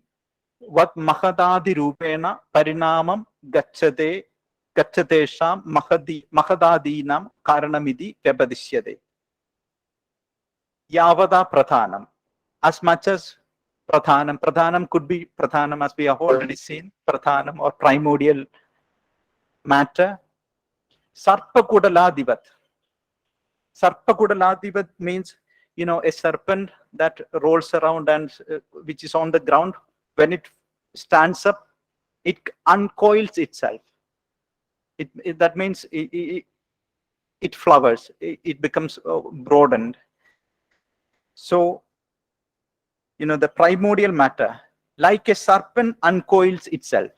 vat mahadadi rupena parinamam gachatesham mahadadinam karanamidi vyabadishyade. Yavada prathanam. As much as prathanam could be prathanam, as we have already seen, prathanam or primordial matter. Sarpakudaladivat. Sarpakudaladivat means, a serpent that rolls around and which is on the ground. When it stands up, it uncoils itself. That means it flowers. It becomes broadened. So, the primordial matter, like a serpent uncoils itself.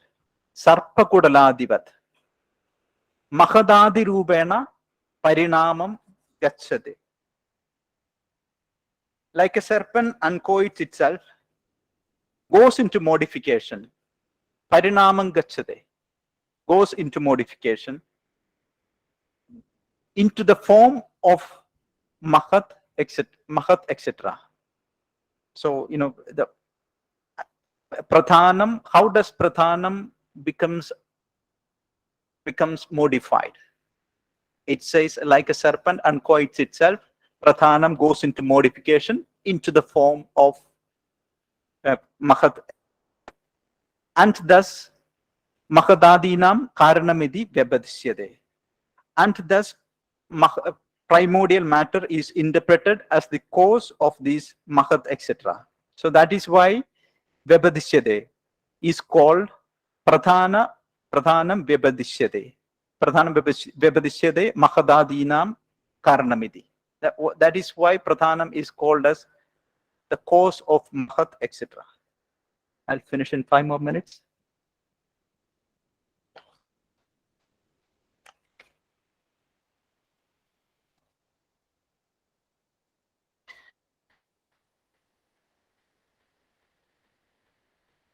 Sarpakudaladivat. Mahadadi rubena parinamam gacchate. Like a serpent uncoils itself, goes into modification. Parinamam gacchate. Goes into modification into the form of mahat, etc. So, the prathanam, how does prathanam becomes modified? It says, like a serpent uncoils itself, prathanam goes into modification into the form of mahat. And thus, mahadadinam karanamidi vyabadishyade. And thus, primordial matter is interpreted as the cause of these mahat, etc. So that is why vyabadishyade is called prathanam vyabadishyade. Prathanam vyabadishyade mahadadinam karanamidi. That is why prathanam is called as the cause of mahat, etc. I'll finish in 5 more minutes.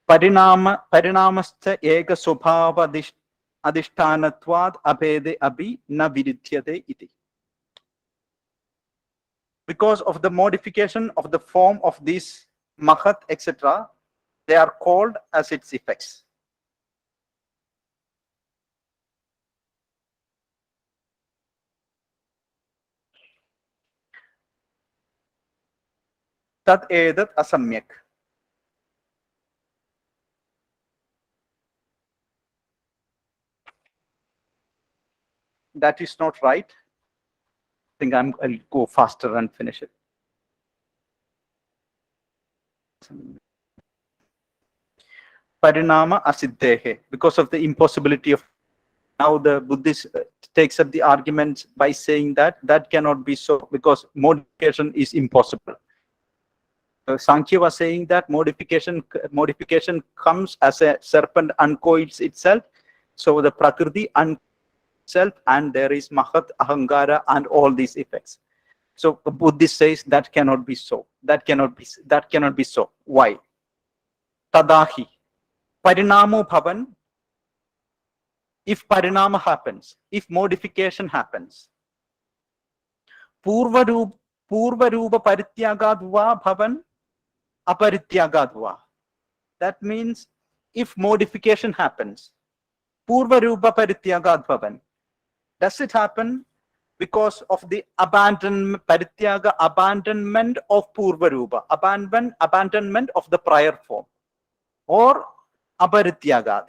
Parinamascha eka swabhava adishtanatvad abhede abhi na viruddhyate iti. Because of the modification of the form of these mahat, etc., they are called as its effects. Tat edat asamyak. That is not right. I think I'll go faster and finish it. Parinama asiddhehe, because of the impossibility of. Now the Buddhist takes up the argument by saying that cannot be so, because modification is impossible. Sankhya was saying that modification comes as a serpent uncoils itself. So the prakriti uncoils itself, and there is mahat, ahankara, and all these effects. So the Buddhist says that cannot be so. That cannot be so. Why? Tadahi. Parinamo bhavan. If parinama happens, if modification happens, purva rupa parityagadva bhavan aparityagadva. That means if modification happens, purva rupa parityagad bhavan. Does it happen because of the abandonment, parityaga, abandonment of purva rupa, abandonment of the prior form, or aparityagat,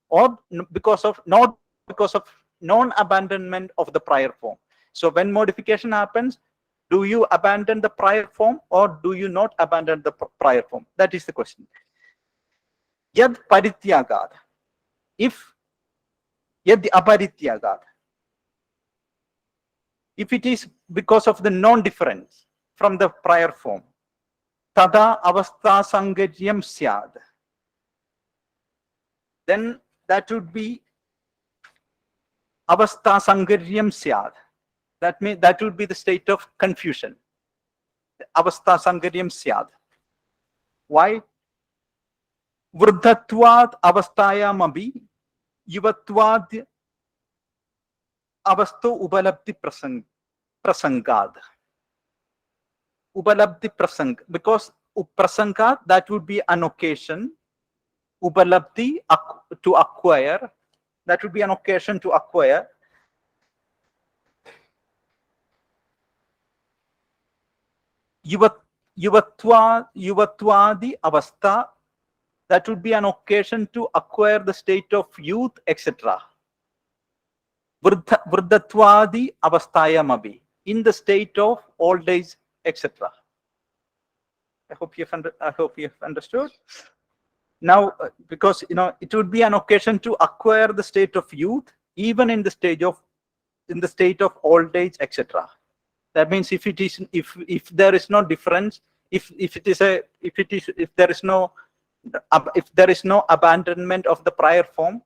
or because of not because of non-abandonment of the prior form. So when modification happens, do you abandon the prior form or do you not abandon the prior form? That is the question. Yad parityagat, if yad aparityagat, if it is because of the non-difference from the prior form, tada avastha sangaryam syad, then that would be avastha sangaryam syad. That means that would be the state of confusion. Avastha sangaryam syad. Why? Vruddhatvad avasthayam abhi yuvatvad avasto upalabdhi prasangad. Upalabdhi prasang, because prasangad, that would be an occasion. Upalabdhi, to acquire, that would be an occasion to acquire. Yuvatvadi avastha, that would be an occasion to acquire the state of youth, etc. Vruddhatvadi avasthayam abhi, in the state of old age, etc. I hope you have understood. Now, because it would be an occasion to acquire the state of youth, even in the state of old age, etc. That means if there is no difference, if there is no abandonment of the prior form,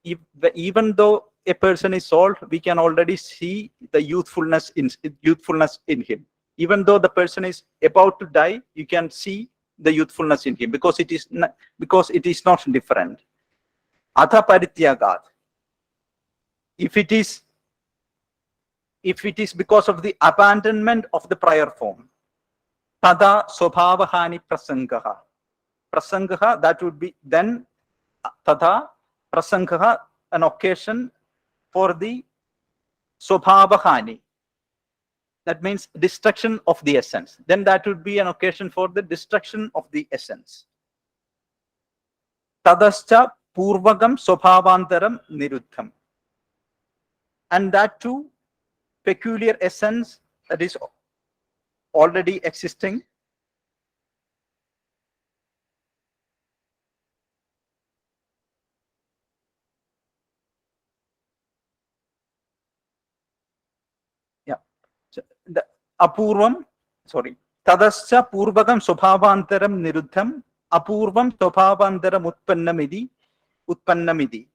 even though a person is old, we can already see the youthfulness in him. Even though the person is about to die, you can see the youthfulness in him because it is not different. Atha parityagat. If it is because of the abandonment of the prior form, tada swabhavahani prasangaha. Prasangaha, that would be then tada prasangaha, an occasion for the swabhavahani. That means destruction of the essence. Then that would be an occasion for the destruction of the essence. Tadascha purvagam swabhavantaram niruddham. And that too, peculiar essence that is already existing. Yeah. So the apurvam, sorry. Tadascha purvagam swabhavantaram niruddham, apurvam swabhavantaram utpannamidi.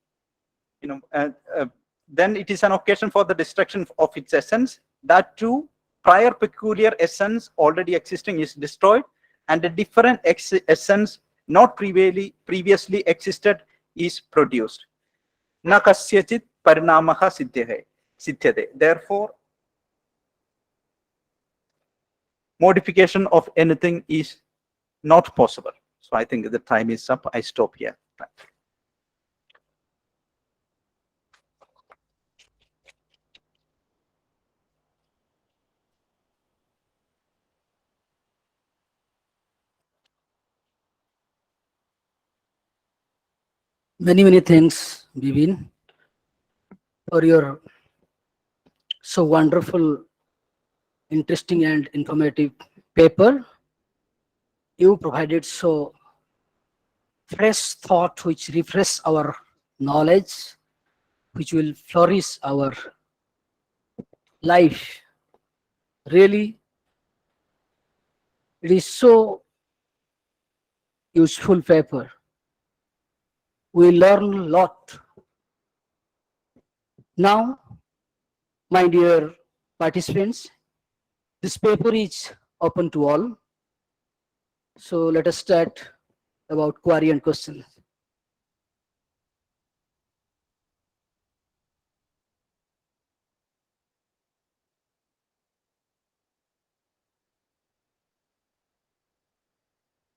Then it is an occasion for the destruction of its essence. That too, prior peculiar essence already existing is destroyed, and a different essence not previously existed is produced. Na kasyachit parinamaha siddhyate. Therefore, modification of anything is not possible. So I think the time is up. I stop here. Many thanks, Vibin, for your so wonderful, interesting and informative paper. You provided so fresh thought which refresh our knowledge, which will flourish our life. Really, it is so useful paper. We learn a lot. Now, my dear participants, this paper is open to all. So let us start about query and questions.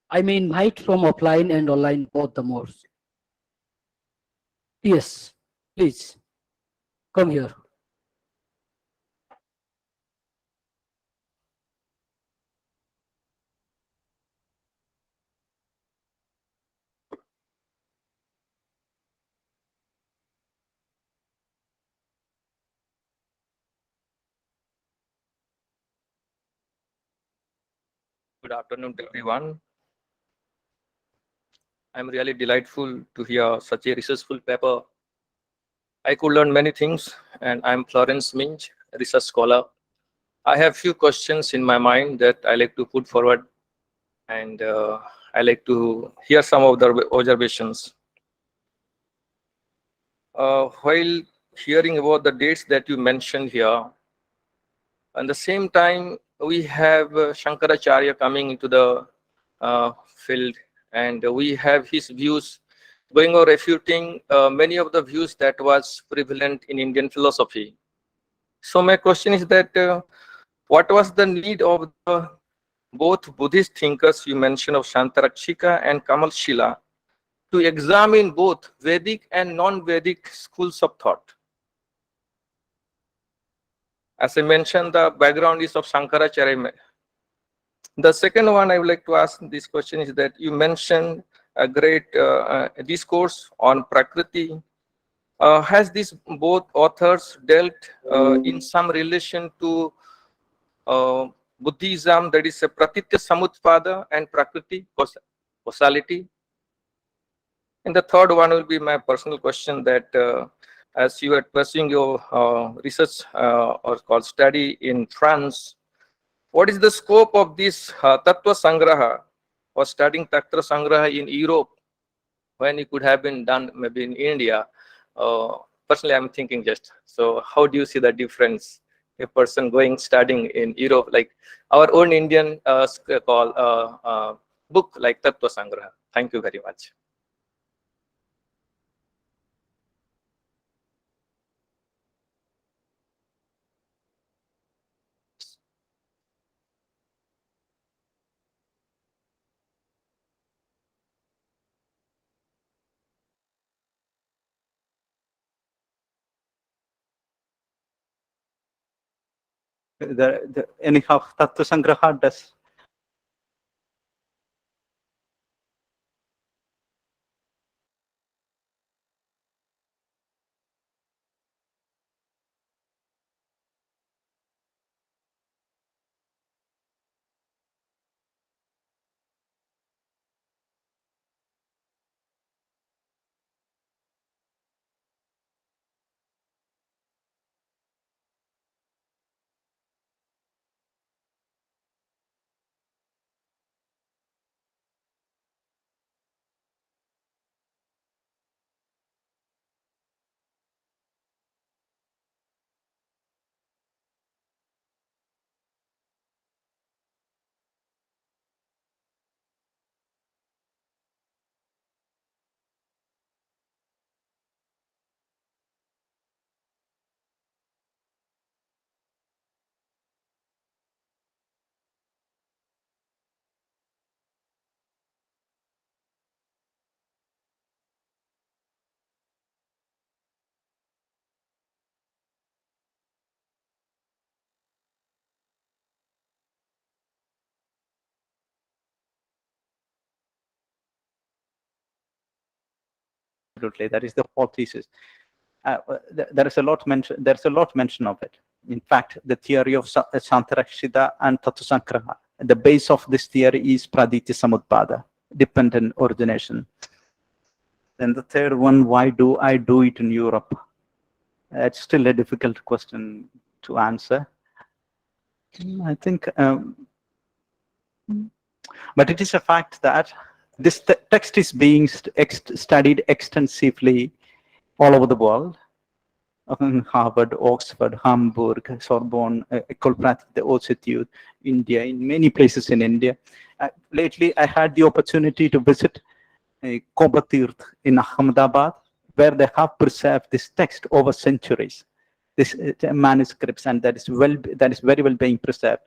I may invite from offline and online both the modes. Yes, please come here. Good afternoon to everyone. I'm really delightful to hear such a researchful paper. I could learn many things, and I'm Florence Minch, a research scholar. I have few questions in my mind that I like to put forward, and I like to hear some of the observations. While hearing about the dates that you mentioned here, at the same time, we have Shankaracharya coming into the field, and we have his views going or refuting many of the views that was prevalent in Indian philosophy. So my question is that what was the need of the both Buddhist thinkers you mentioned of Shantarakshika and Kamalshila to examine both Vedic and non-Vedic schools of thought? As I mentioned, the background is of Shankaracharya. The second one I would like to ask this question is that you mentioned a great discourse on Prakriti. Has these both authors dealt in some relation to Buddhism, that is a Pratitya Samutpada and Prakriti, causality? And the third one will be my personal question that as you are pursuing your research or called study in France, what is the scope of this Tattvasan graha or studying Tattvasan graha in Europe when it could have been done maybe in India? Personally, I'm thinking just, so how do you see the difference? A person going studying in Europe, like our own Indian book like Tattvasan graha. Thank you very much. Anyhow, Tattvasan graha does. Absolutely, that is the whole thesis. There is a lot mention. There's a lot mention of it. In fact, the theory of Shantarakshita and Tattvasan graha. The base of this theory is Praditya Samutpada, dependent origination. Then the third one, why do I do it in Europe? It's still a difficult question to answer. I think, but it is a fact that this text is being studied extensively all over the world. Harvard, Oxford, Hamburg, Sorbonne, École Pratique des Hautes Études, India, in many places in India. Lately, I had the opportunity to visit Kobatirth in Ahmedabad, where they have preserved this text over centuries. This manuscripts, and that is very well being preserved.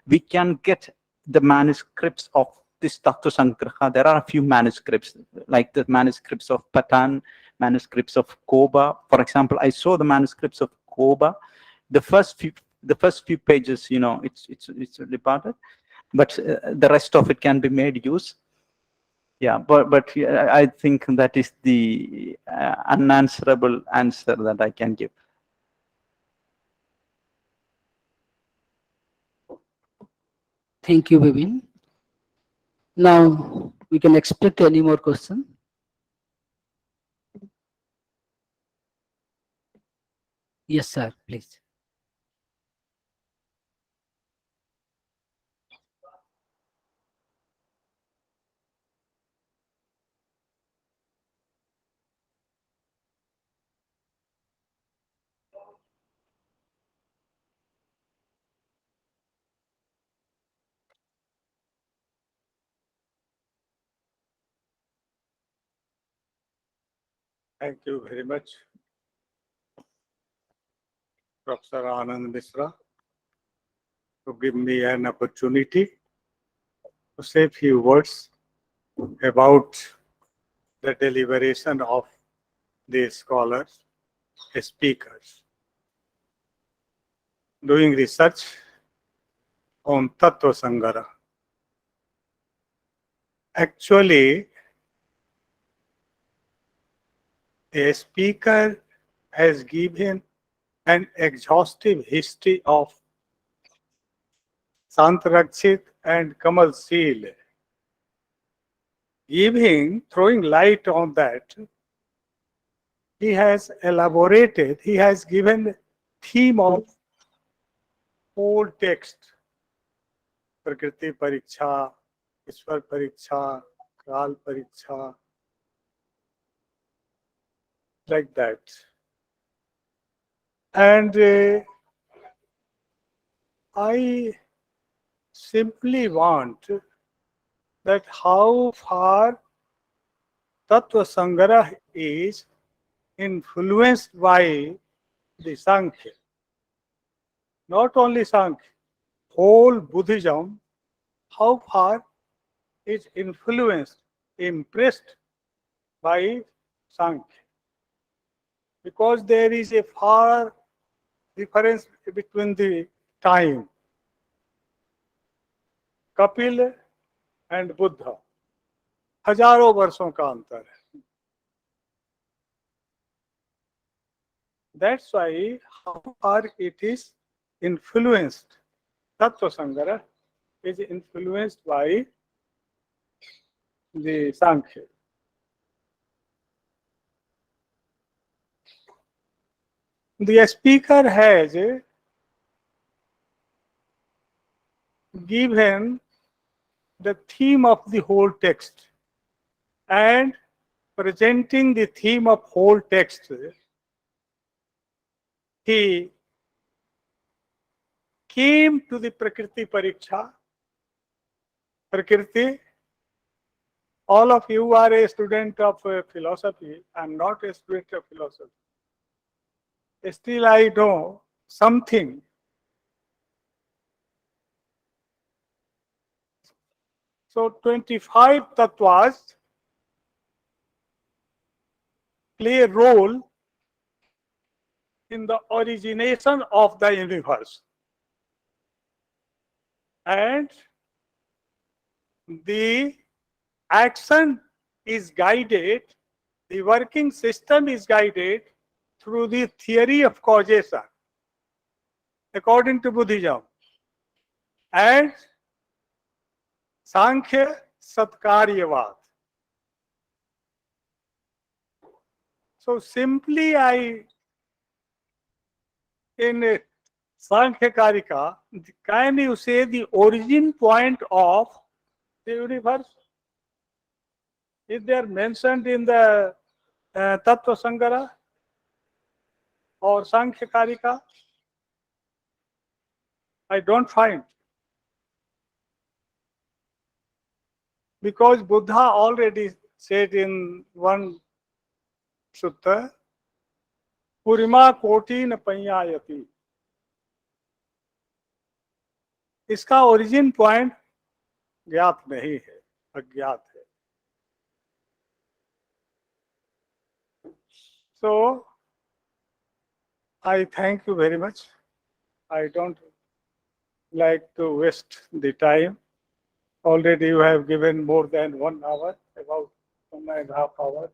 We can get the manuscripts of this Tattvasan graha. There are a few manuscripts, like the manuscripts of Patan, manuscripts of Koba. For example, I saw the manuscripts of Koba. The first few pages, you know, it's reported, but the rest of it can be made use. Yeah, but I think that is the unanswerable answer that I can give. Thank you, Vibin. Now we can expect any more question. Yes, sir, please. Thank you very much, Professor Anand Misra, to give me an opportunity to say a few words about the deliberation of the scholars, speakers, doing research on Tattvasan. Actually, a speaker has given an exhaustive history of Sant Rakshit and Kamal Seal, throwing light on that. He has elaborated, he has given theme of whole text, Prakriti Pariksha, Ishwar Pariksha, Kal Pariksha, like that. And I simply want that how far Tattva Sangrah is influenced by the Sankhya. Not only Sankhya, whole Buddhism, how far is influenced, impressed by Sankhya. Because there is a far difference between the time. Kapil and Buddha, हजारों वर्षों का अंतर है. That's why how far it is influenced, Tattva Sangrah is influenced by the Sankhya. The speaker has given the theme of the whole text, and presenting the theme of whole text, he came to the Prakriti Pariksha. Prakriti, all of you are a student of philosophy. I am not a student of philosophy. Still, I know something. So 25 tattvas play a role in the origination of the universe. And the action is guided, the working system is guided through the theory of causation, according to Buddhism. And Sankhya Satkaryavad. So simply in Sankhya Karika, can you say the origin point of the universe? Is there mentioned in the Tattva Sangrah or Sankhya Karika? I don't find. Because Buddha already said in one sutta, Purima Koti न Panyayati. इसका origin point ज्ञात नहीं है, अज्ञात है. So I thank you very much. I don't like to waste the time. Already you have given more than 1 hour, about 1.5 hours.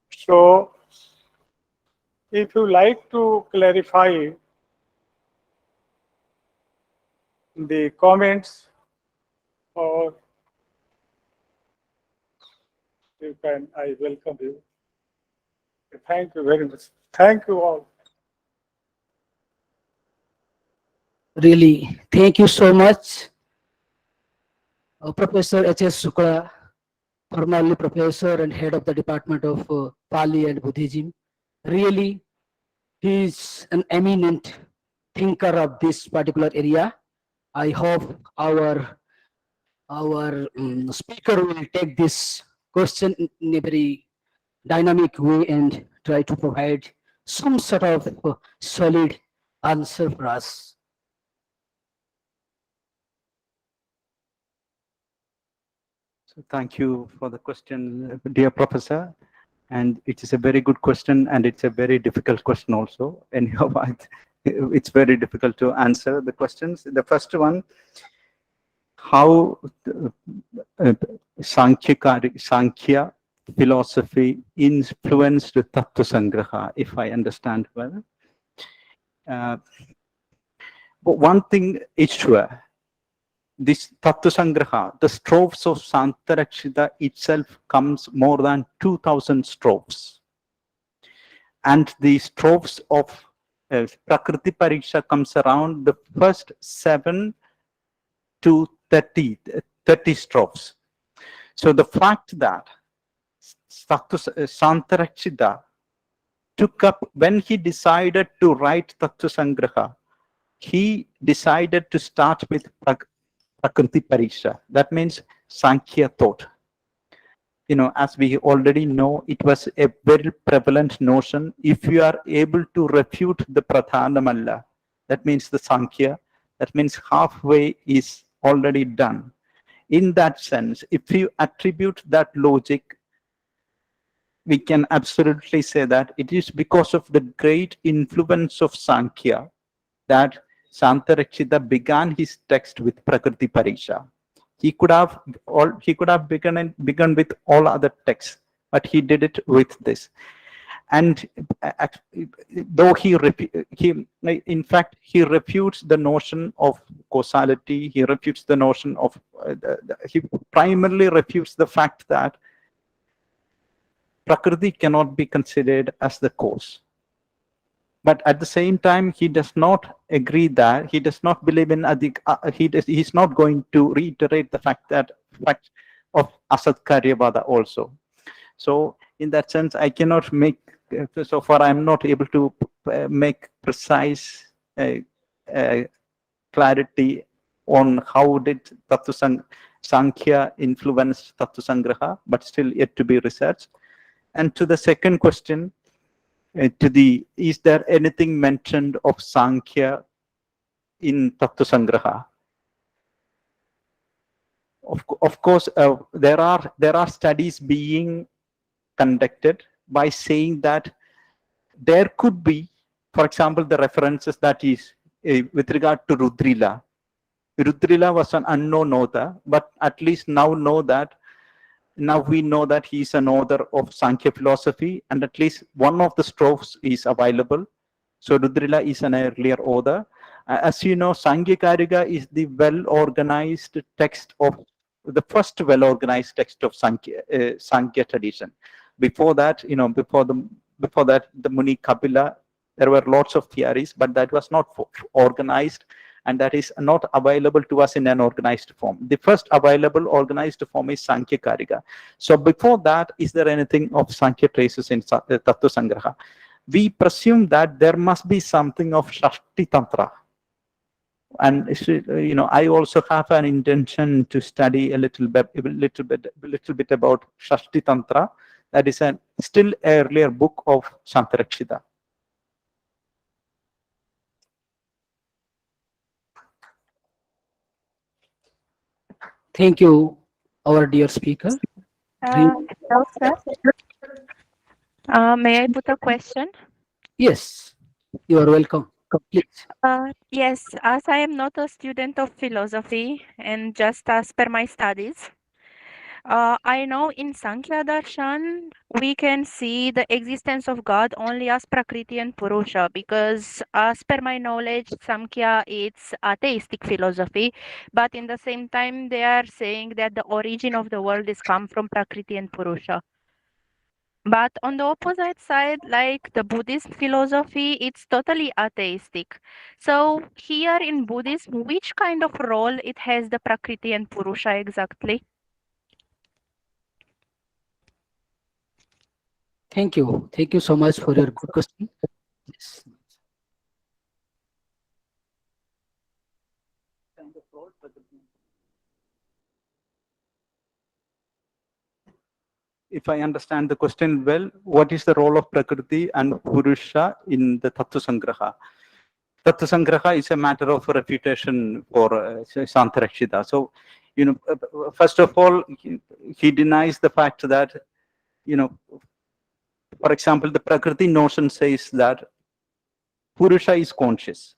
So if you like to clarify the comments or you can, I welcome you. Thank you very much. Thank you all. Really, thank you so much, Professor H.S. Shukla, formerly professor and head of the Department of Pali and Buddhism. Really, he is an eminent thinker of this particular area. I hope our speaker will take this question in a very dynamic way and try to provide some sort of solid answer for us. So thank you for the question, dear Professor. And it is a very good question, and it's a very difficult question also. Anyhow, it's very difficult to answer the questions. The first one, how Sankhya philosophy influenced Tattvasan, if I understand well. But one thing is sure, this Tattvasan, the strophes of Santarakshita itself comes more than 2000 strophes. And the strophes of Prakriti Pariksha comes around the first 7 to 30 strophes. So the fact that Santarakshita took up, when he decided to write Tattvasan, he decided to start with Prakriti Pariksha. That means Sankhya thought. You know, as we already know, it was a very prevalent notion. If you are able to refute the Pradhanamalla, that means the Sankhya, that means halfway is already done. In that sense, if you attribute that logic, we can absolutely say that it is because of the great influence of Sankhya that Santarakshita began his text with Prakriti Pariksha. He could have begun with all other texts, but he did it with this. And though he in fact he refutes the notion of causality, he refutes the notion of he primarily refutes the fact that Prakriti cannot be considered as the cause. But at the same time, he does not agree that, he does not believe in he's not going to reiterate the fact of Asat Karyavada also. So in that sense, I cannot make, so far I'm not able to make precise clarity on how did Sankhya influence Tattvasan, but still yet to be researched. And to the second question, is there anything mentioned of Sankhya in Tattvasan? Of course, there are studies being conducted by saying that there could be, for example, the references that is with regard to Rudrila. Rudrila was an unknown author, but at least now we know that he is an author of Sankhya philosophy, and at least one of the strophes is available. So Rudrila is an earlier author. As you know, Sankhya Karika is the well-organized text of the first well-organized text of Sankhya tradition. Before that, before that, the Muni Kapila, there were lots of theories, but that was not organized, and that is not available to us in an organized form. The first available organized form is Sankhya Karika. So before that, is there anything of Sankhya traces in Tattvasan? We presume that there must be something of Shashti Tantra. And I also have an intention to study a little bit about Shashti Tantra. That is a still earlier book of Santarakshita. Thank you, our dear speaker. Hello, sir. May I put a question? Yes, you are welcome. Please. Yes, as I am not a student of philosophy and just as per my studies, I know in Sankhya Darshan we can see the existence of God only as Prakriti and Purusha, because as per my knowledge, Samkhya it's atheistic philosophy, but in the same time they are saying that the origin of the world is come from Prakriti and Purusha. But on the opposite side, like the Buddhist philosophy, it's totally atheistic. So here in Buddhism, which kind of role it has the Prakriti and Purusha exactly? Thank you. Thank you so much for your good question. Yes. If I understand the question well, what is the role of Prakriti and Purusha in the Tattvasan graha? Tattvasan graha is a matter of refutation for Santarakshita. So, first of all, he denies the fact that, for example, the Prakriti notion says that Purusha is conscious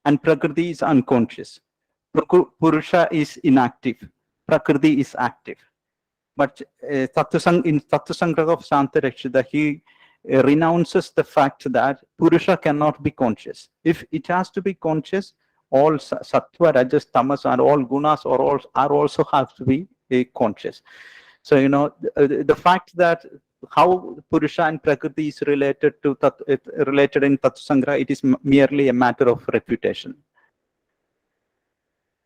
and Prakriti is unconscious. Purusha is inactive, Prakriti is active. But in Tattvasangraha of Santarakshita, he renounces the fact that Purusha cannot be conscious. If it has to be conscious, all sattva, rajas, tamas, and all gunas are also have to be conscious. So the fact that how Purusha and Prakriti is related to related in Tattvasangraha, it is merely a matter of refutation.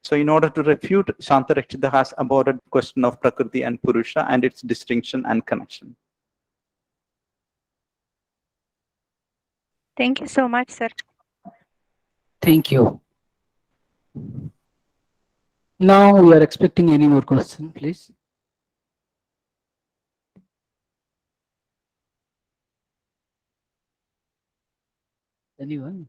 So in order to refute, Santarakshita has aborted the question of Prakriti and Purusha and its distinction and connection. Thank you so much, sir. Thank you. Now we are expecting any more question, please. Anyone?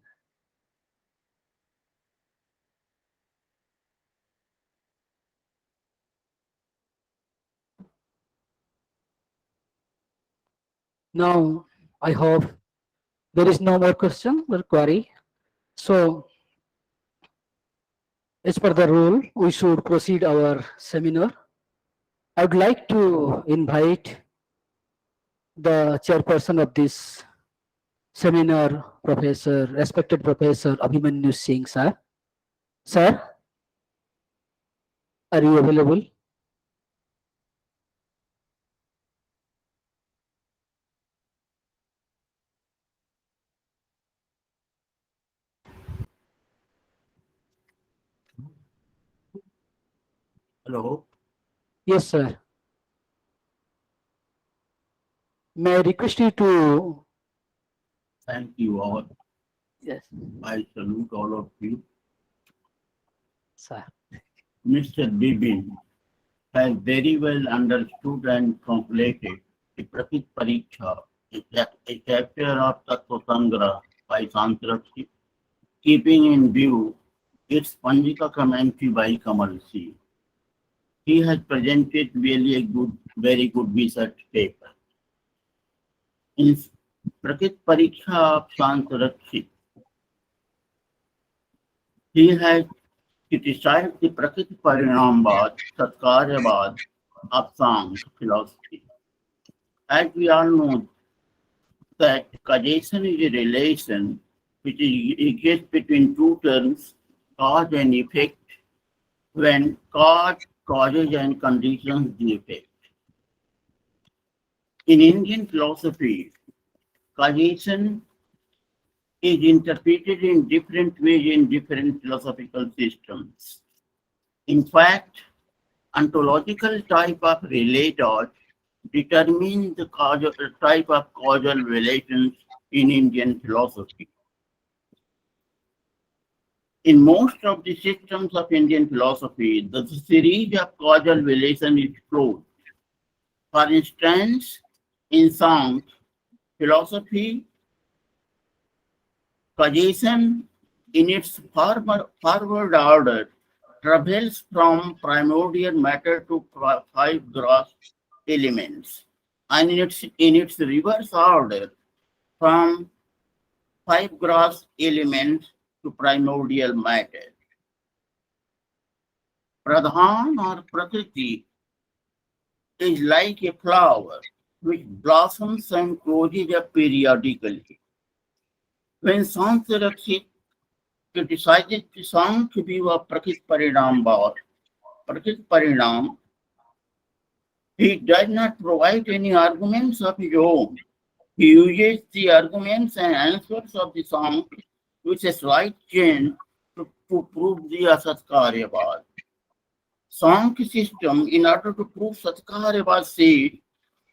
Now I hope there is no more question or query. So as per the rule, we should proceed our seminar. I would like to invite the chairperson of this seminar, Professor, respected Professor Abhimanyu Singh, sir. Sir, are you available? Hello. Yes, sir. May I request you to... Thank you all. Yes, I salute all of you. sir. Mr. Vibin has very well understood and translated the Prakrit Pariksha, a chapter of Tattvasangraha by Santarakshita, keeping in view its Panjika commentary by Kamal C. He has presented really very good research paper. In Prakrit Pariksha of Santarakshita, he has criticized the Prakriti Parinambad, Satkaryabad of Sankhya philosophy. As we all know that causation is a relation which exists between two terms, cause and effect, when cause causes and conditions the effect. In Indian philosophy, causation is interpreted in different ways in different philosophical systems. In fact, ontological type of relators determine the type of causal relations in Indian philosophy. In most of the systems of Indian philosophy, the series of causal relations is closed. For instance, in Sankhya philosophy, causation in its forward order travels from primordial matter to five gross elements, and in its reverse order from five gross elements to primordial matter. Pradhan or Prakriti is like a flower which blossoms and closes up periodically. When Sansarakshit criticizes the song to be a Prakrit Parinam, he does not provide any arguments of his own. He uses the arguments and answers of the song with a slight change to prove the Asatkaryavad. Song system, in order to prove Satkaryavad, said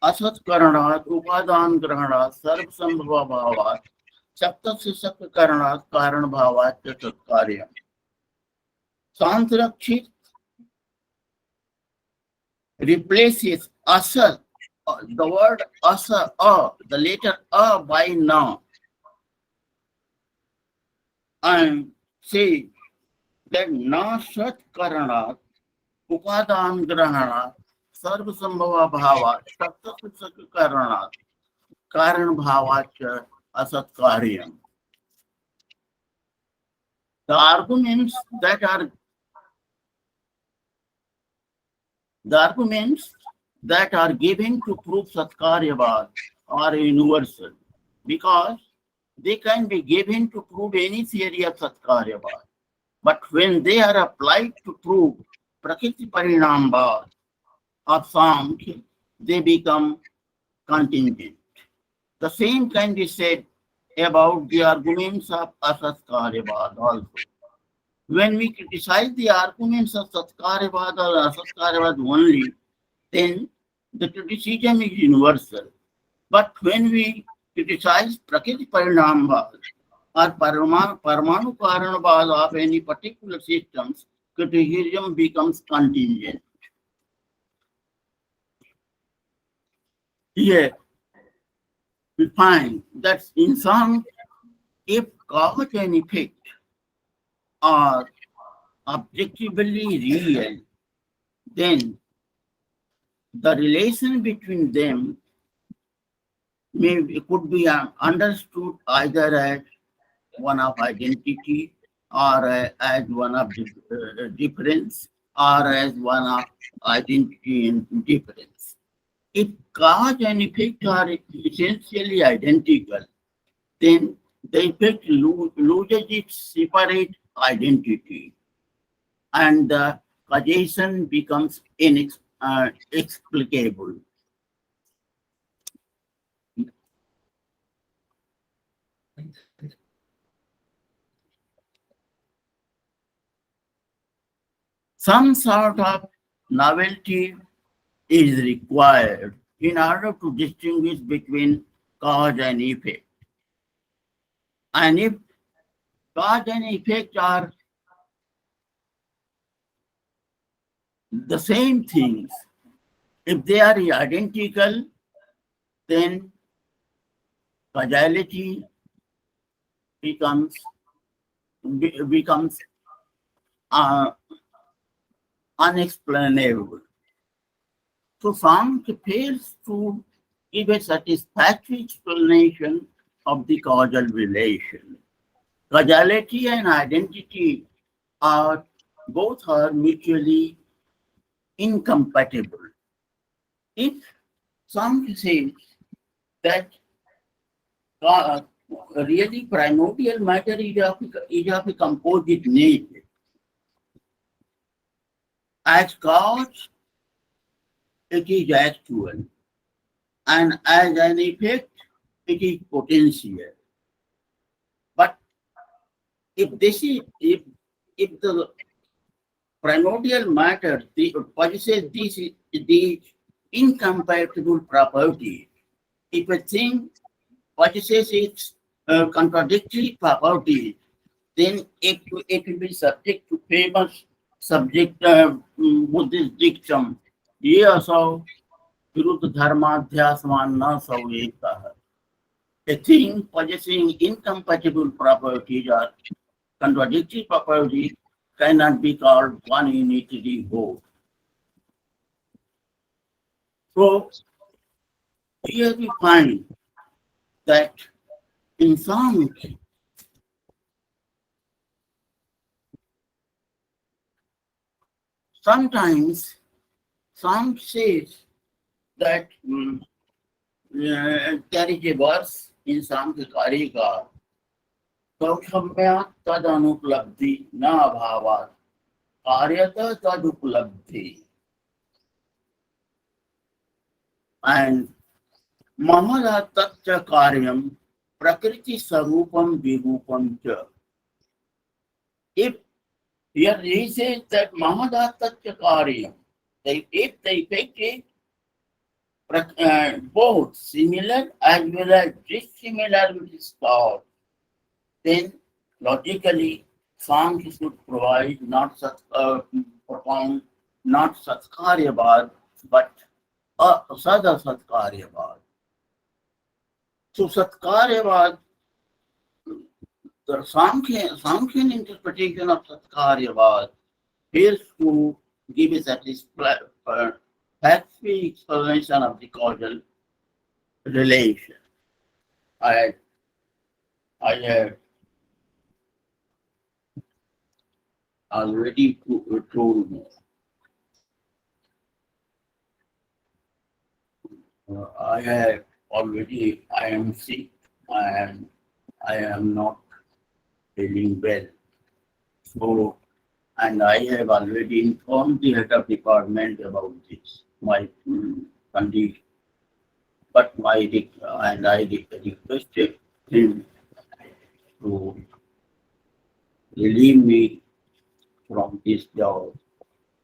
असत्करणात् उपादान ग्रहणात् सर्वसंभव भावात् सप्तस्य सत्करणात् कारण भावात् च तत्कार्यम्. Sansarakshit replaces asat, the word asa, the letter a by na, and say that na sat karanat upadan grahanat sarvasambhava bhava saptasya karanat karan bhavat asat karyam. The arguments that are given to prove Satkaryavad are universal because they can be given to prove any theory of Satkaryavad. But when they are applied to prove Prakriti Parinambad of Samkhya, they become contingent. The same can be said about the arguments of Asatkaryavad also. When we criticize the arguments of Satkaryavad or Asatkaryavad only, then the criticism is universal. But when we criticize Prakriti Parinambad or Parmanu Karanabad of any particular systems, criticism becomes contingent. Here, we find that in some, if cause and effect are objectively real, then the relation between them could be understood either as one of identity or as one of difference or as one of identity and difference. If cause and effect are essentially identical, then the effect loses its separate identity and the causation becomes inexplicable. Some sort of novelty is required in order to distinguish between cause and effect. And if cause and effect are the same things, if they are identical, then causality becomes unexplainable. So Samkhya fails to give a satisfactory explanation of the causal relation. Causality and identity are both mutually incompatible. If Samkhya says that really primordial matter is of a composite nature, as cause it is actual, and as an effect it is potential. But if the primordial matter possesses these incompatible properties, if a thing possesses its contradictory properties, then it will be subject to famous Buddhist dictum, ye asau viruddha dharmadhyasman na sauyekah. A thing possessing incompatible properties or contradictory properties cannot be called one unitary whole. So here we find that in Samkhya, sometimes Samkhya says that there is a verse in Sankhya Karika, Kaushamya tad anuplabdhi na bhavat karyata tad uplabdhi. And Mahadatatcha karyam prakriti sarupam virupam cha. If here he says that Mahadatatcha karyam, if the effect is both similar as well as dissimilar with his thought, then logically Sankhya should provide not such propound not Satkaryabad but Sada Satkaryabad. So Satkaryabad, the Sankhyan interpretation of Satkaryabad fails to give a satisfactory explanation of the causal relation. I had already told me. I am sick and I am not feeling well. So, and I have already informed the head of department about this, my condition. But I requested him to relieve me from this job,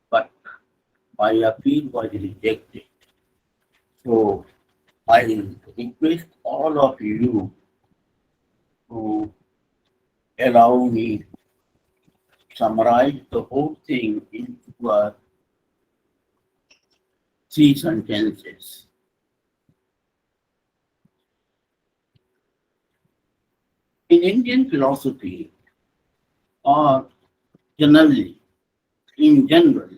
but my appeal was rejected. So I request all of you to allow me summarize the whole thing into 3 sentences. In Indian philosophy, or generally, in general,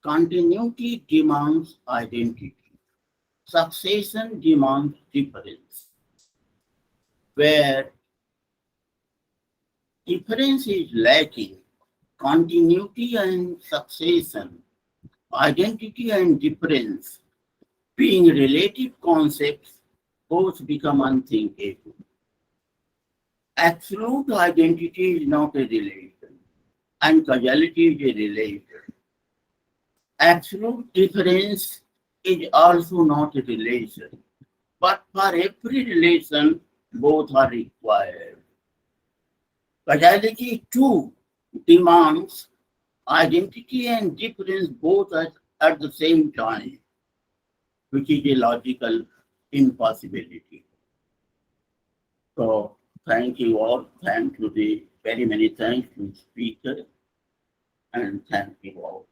continuity demands identity. Succession demands difference. Where difference is lacking, continuity and succession, identity and difference, being relative concepts, both become unthinkable. Absolute identity is not a relation, and causality is a relation. Absolute difference is also not a relation, but for every relation, both are required. Causality too demands identity and difference both at the same time, which is a logical impossibility. So, thank you all. Thank you, the very many thanks to the speaker, and thank you all.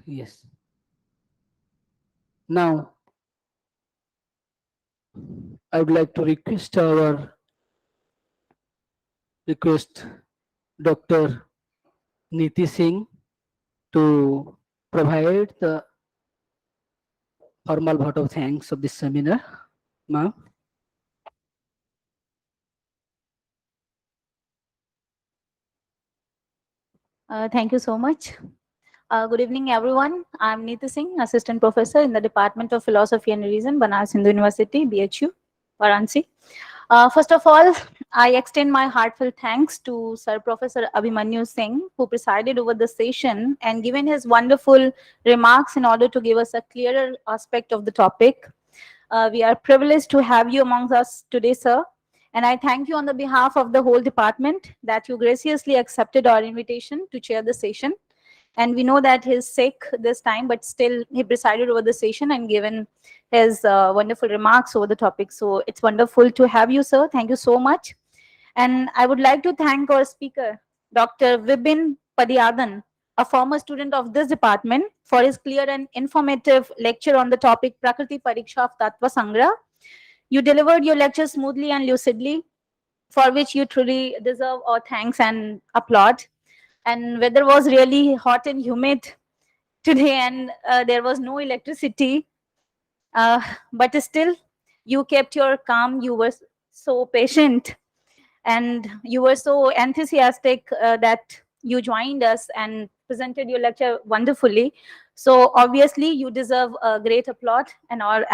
Yes. Now, I would like to request Dr. Niti Singh to provide the formal vote of thanks of this seminar. Ma'am. Thank you so much. Good evening, everyone. I'm Neeta Singh, Assistant Professor in the Department of Philosophy and Reason, Banaras Hindu University, BHU, Varanasi. First of all, I extend my heartfelt thanks to Sir Professor Abhimanyu Singh, who presided over the session and given his wonderful remarks in order to give us a clearer aspect of the topic. We are privileged to have you amongst us today, sir. And I thank you on the behalf of the whole department that you graciously accepted our invitation to chair the session. And we know that he's sick this time, but still he presided over the session and given his wonderful remarks over the topic. So it's wonderful to have you, sir. Thank you so much. And I would like to thank our speaker, Dr. Vibin Padayadan, a former student of this department, for his clear and informative lecture on the topic Prakriti Pariksha of Tattvasan. You delivered your lecture smoothly and lucidly, for which you truly deserve our thanks and applaud. And weather was really hot and humid today, and there was no electricity. But still, you kept your calm. You were so patient, and you were so enthusiastic that you joined us and presented your lecture wonderfully. So obviously you deserve a great applaud and our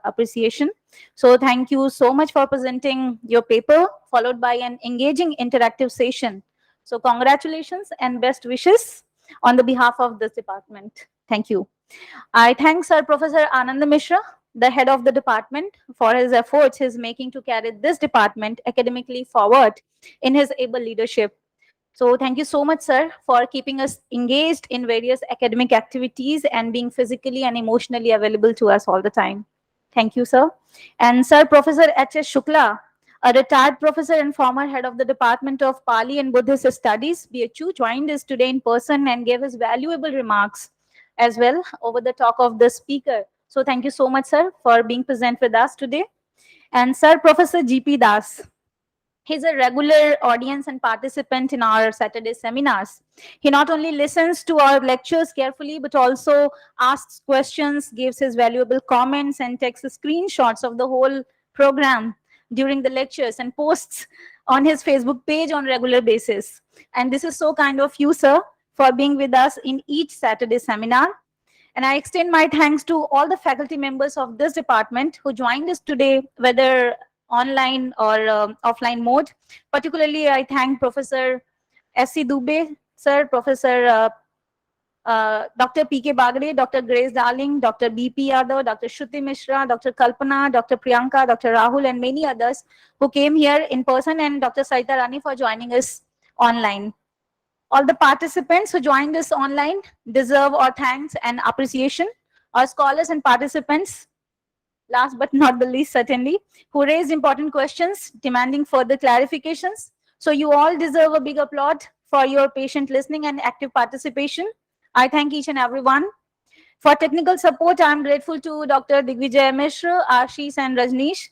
appreciation. So thank you so much for presenting your paper, followed by an engaging interactive session. So congratulations and best wishes on the behalf of this department. Thank you. I thank Sir Professor Anand Mishra, the head of the department, for his efforts he's making to carry this department academically forward in his able leadership. So thank you so much, sir, for keeping us engaged in various academic activities and being physically and emotionally available to us all the time. Thank you, sir. And Sir Professor H.S. Shukla, a retired professor and former head of the Department of Pali and Buddhist Studies, BHU, joined us today in person and gave his valuable remarks as well over the talk of the speaker. So thank you so much, sir, for being present with us today. And Sir Professor G.P. Das, he's a regular audience and participant in our Saturday seminars. He not only listens to our lectures carefully, but also asks questions, gives his valuable comments, and takes screenshots of the whole program during the lectures and posts on his Facebook page on regular basis. And this is so kind of you, sir, for being with us in each Saturday seminar. And I extend my thanks to all the faculty members of this department who joined us today, whether online or offline mode. Particularly, I thank Professor S.C. Dubey, sir, Professor Dr. P.K. Bagre, Dr. Grace Darling, Dr. B.P. Yadav, Dr. Shruti Mishra, Dr. Kalpana, Dr. Priyanka, Dr. Rahul, and many others who came here in person, and Dr. Sarita Rani for joining us online. All the participants who joined us online deserve our thanks and appreciation. Our scholars and participants, last but not the least certainly, who raised important questions demanding further clarifications. So you all deserve a big applaud for your patient listening and active participation. I thank each and everyone. For technical support, I am grateful to Dr. Digvijay Mishra, Ashish, and Rajneesh.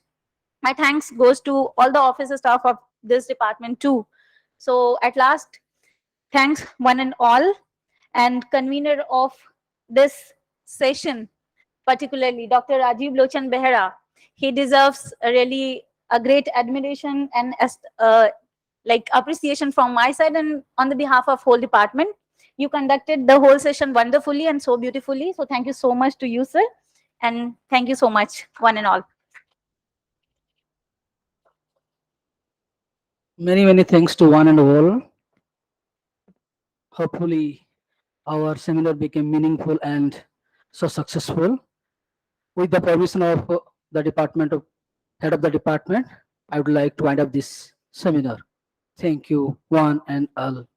My thanks goes to all the officer staff of this department too. So at last, thanks one and all, and convener of this session, particularly Dr. Rajiv Lochan Behera. He deserves really a great admiration and like appreciation from my side and on the behalf of whole department. You conducted the whole session wonderfully and so beautifully. So thank you so much to you, sir. And thank you so much, one and all. Many thanks to one and all. Hopefully, our seminar became meaningful and so successful. With the permission of the department of head of the department, I would like to wind up this seminar. Thank you, one and all.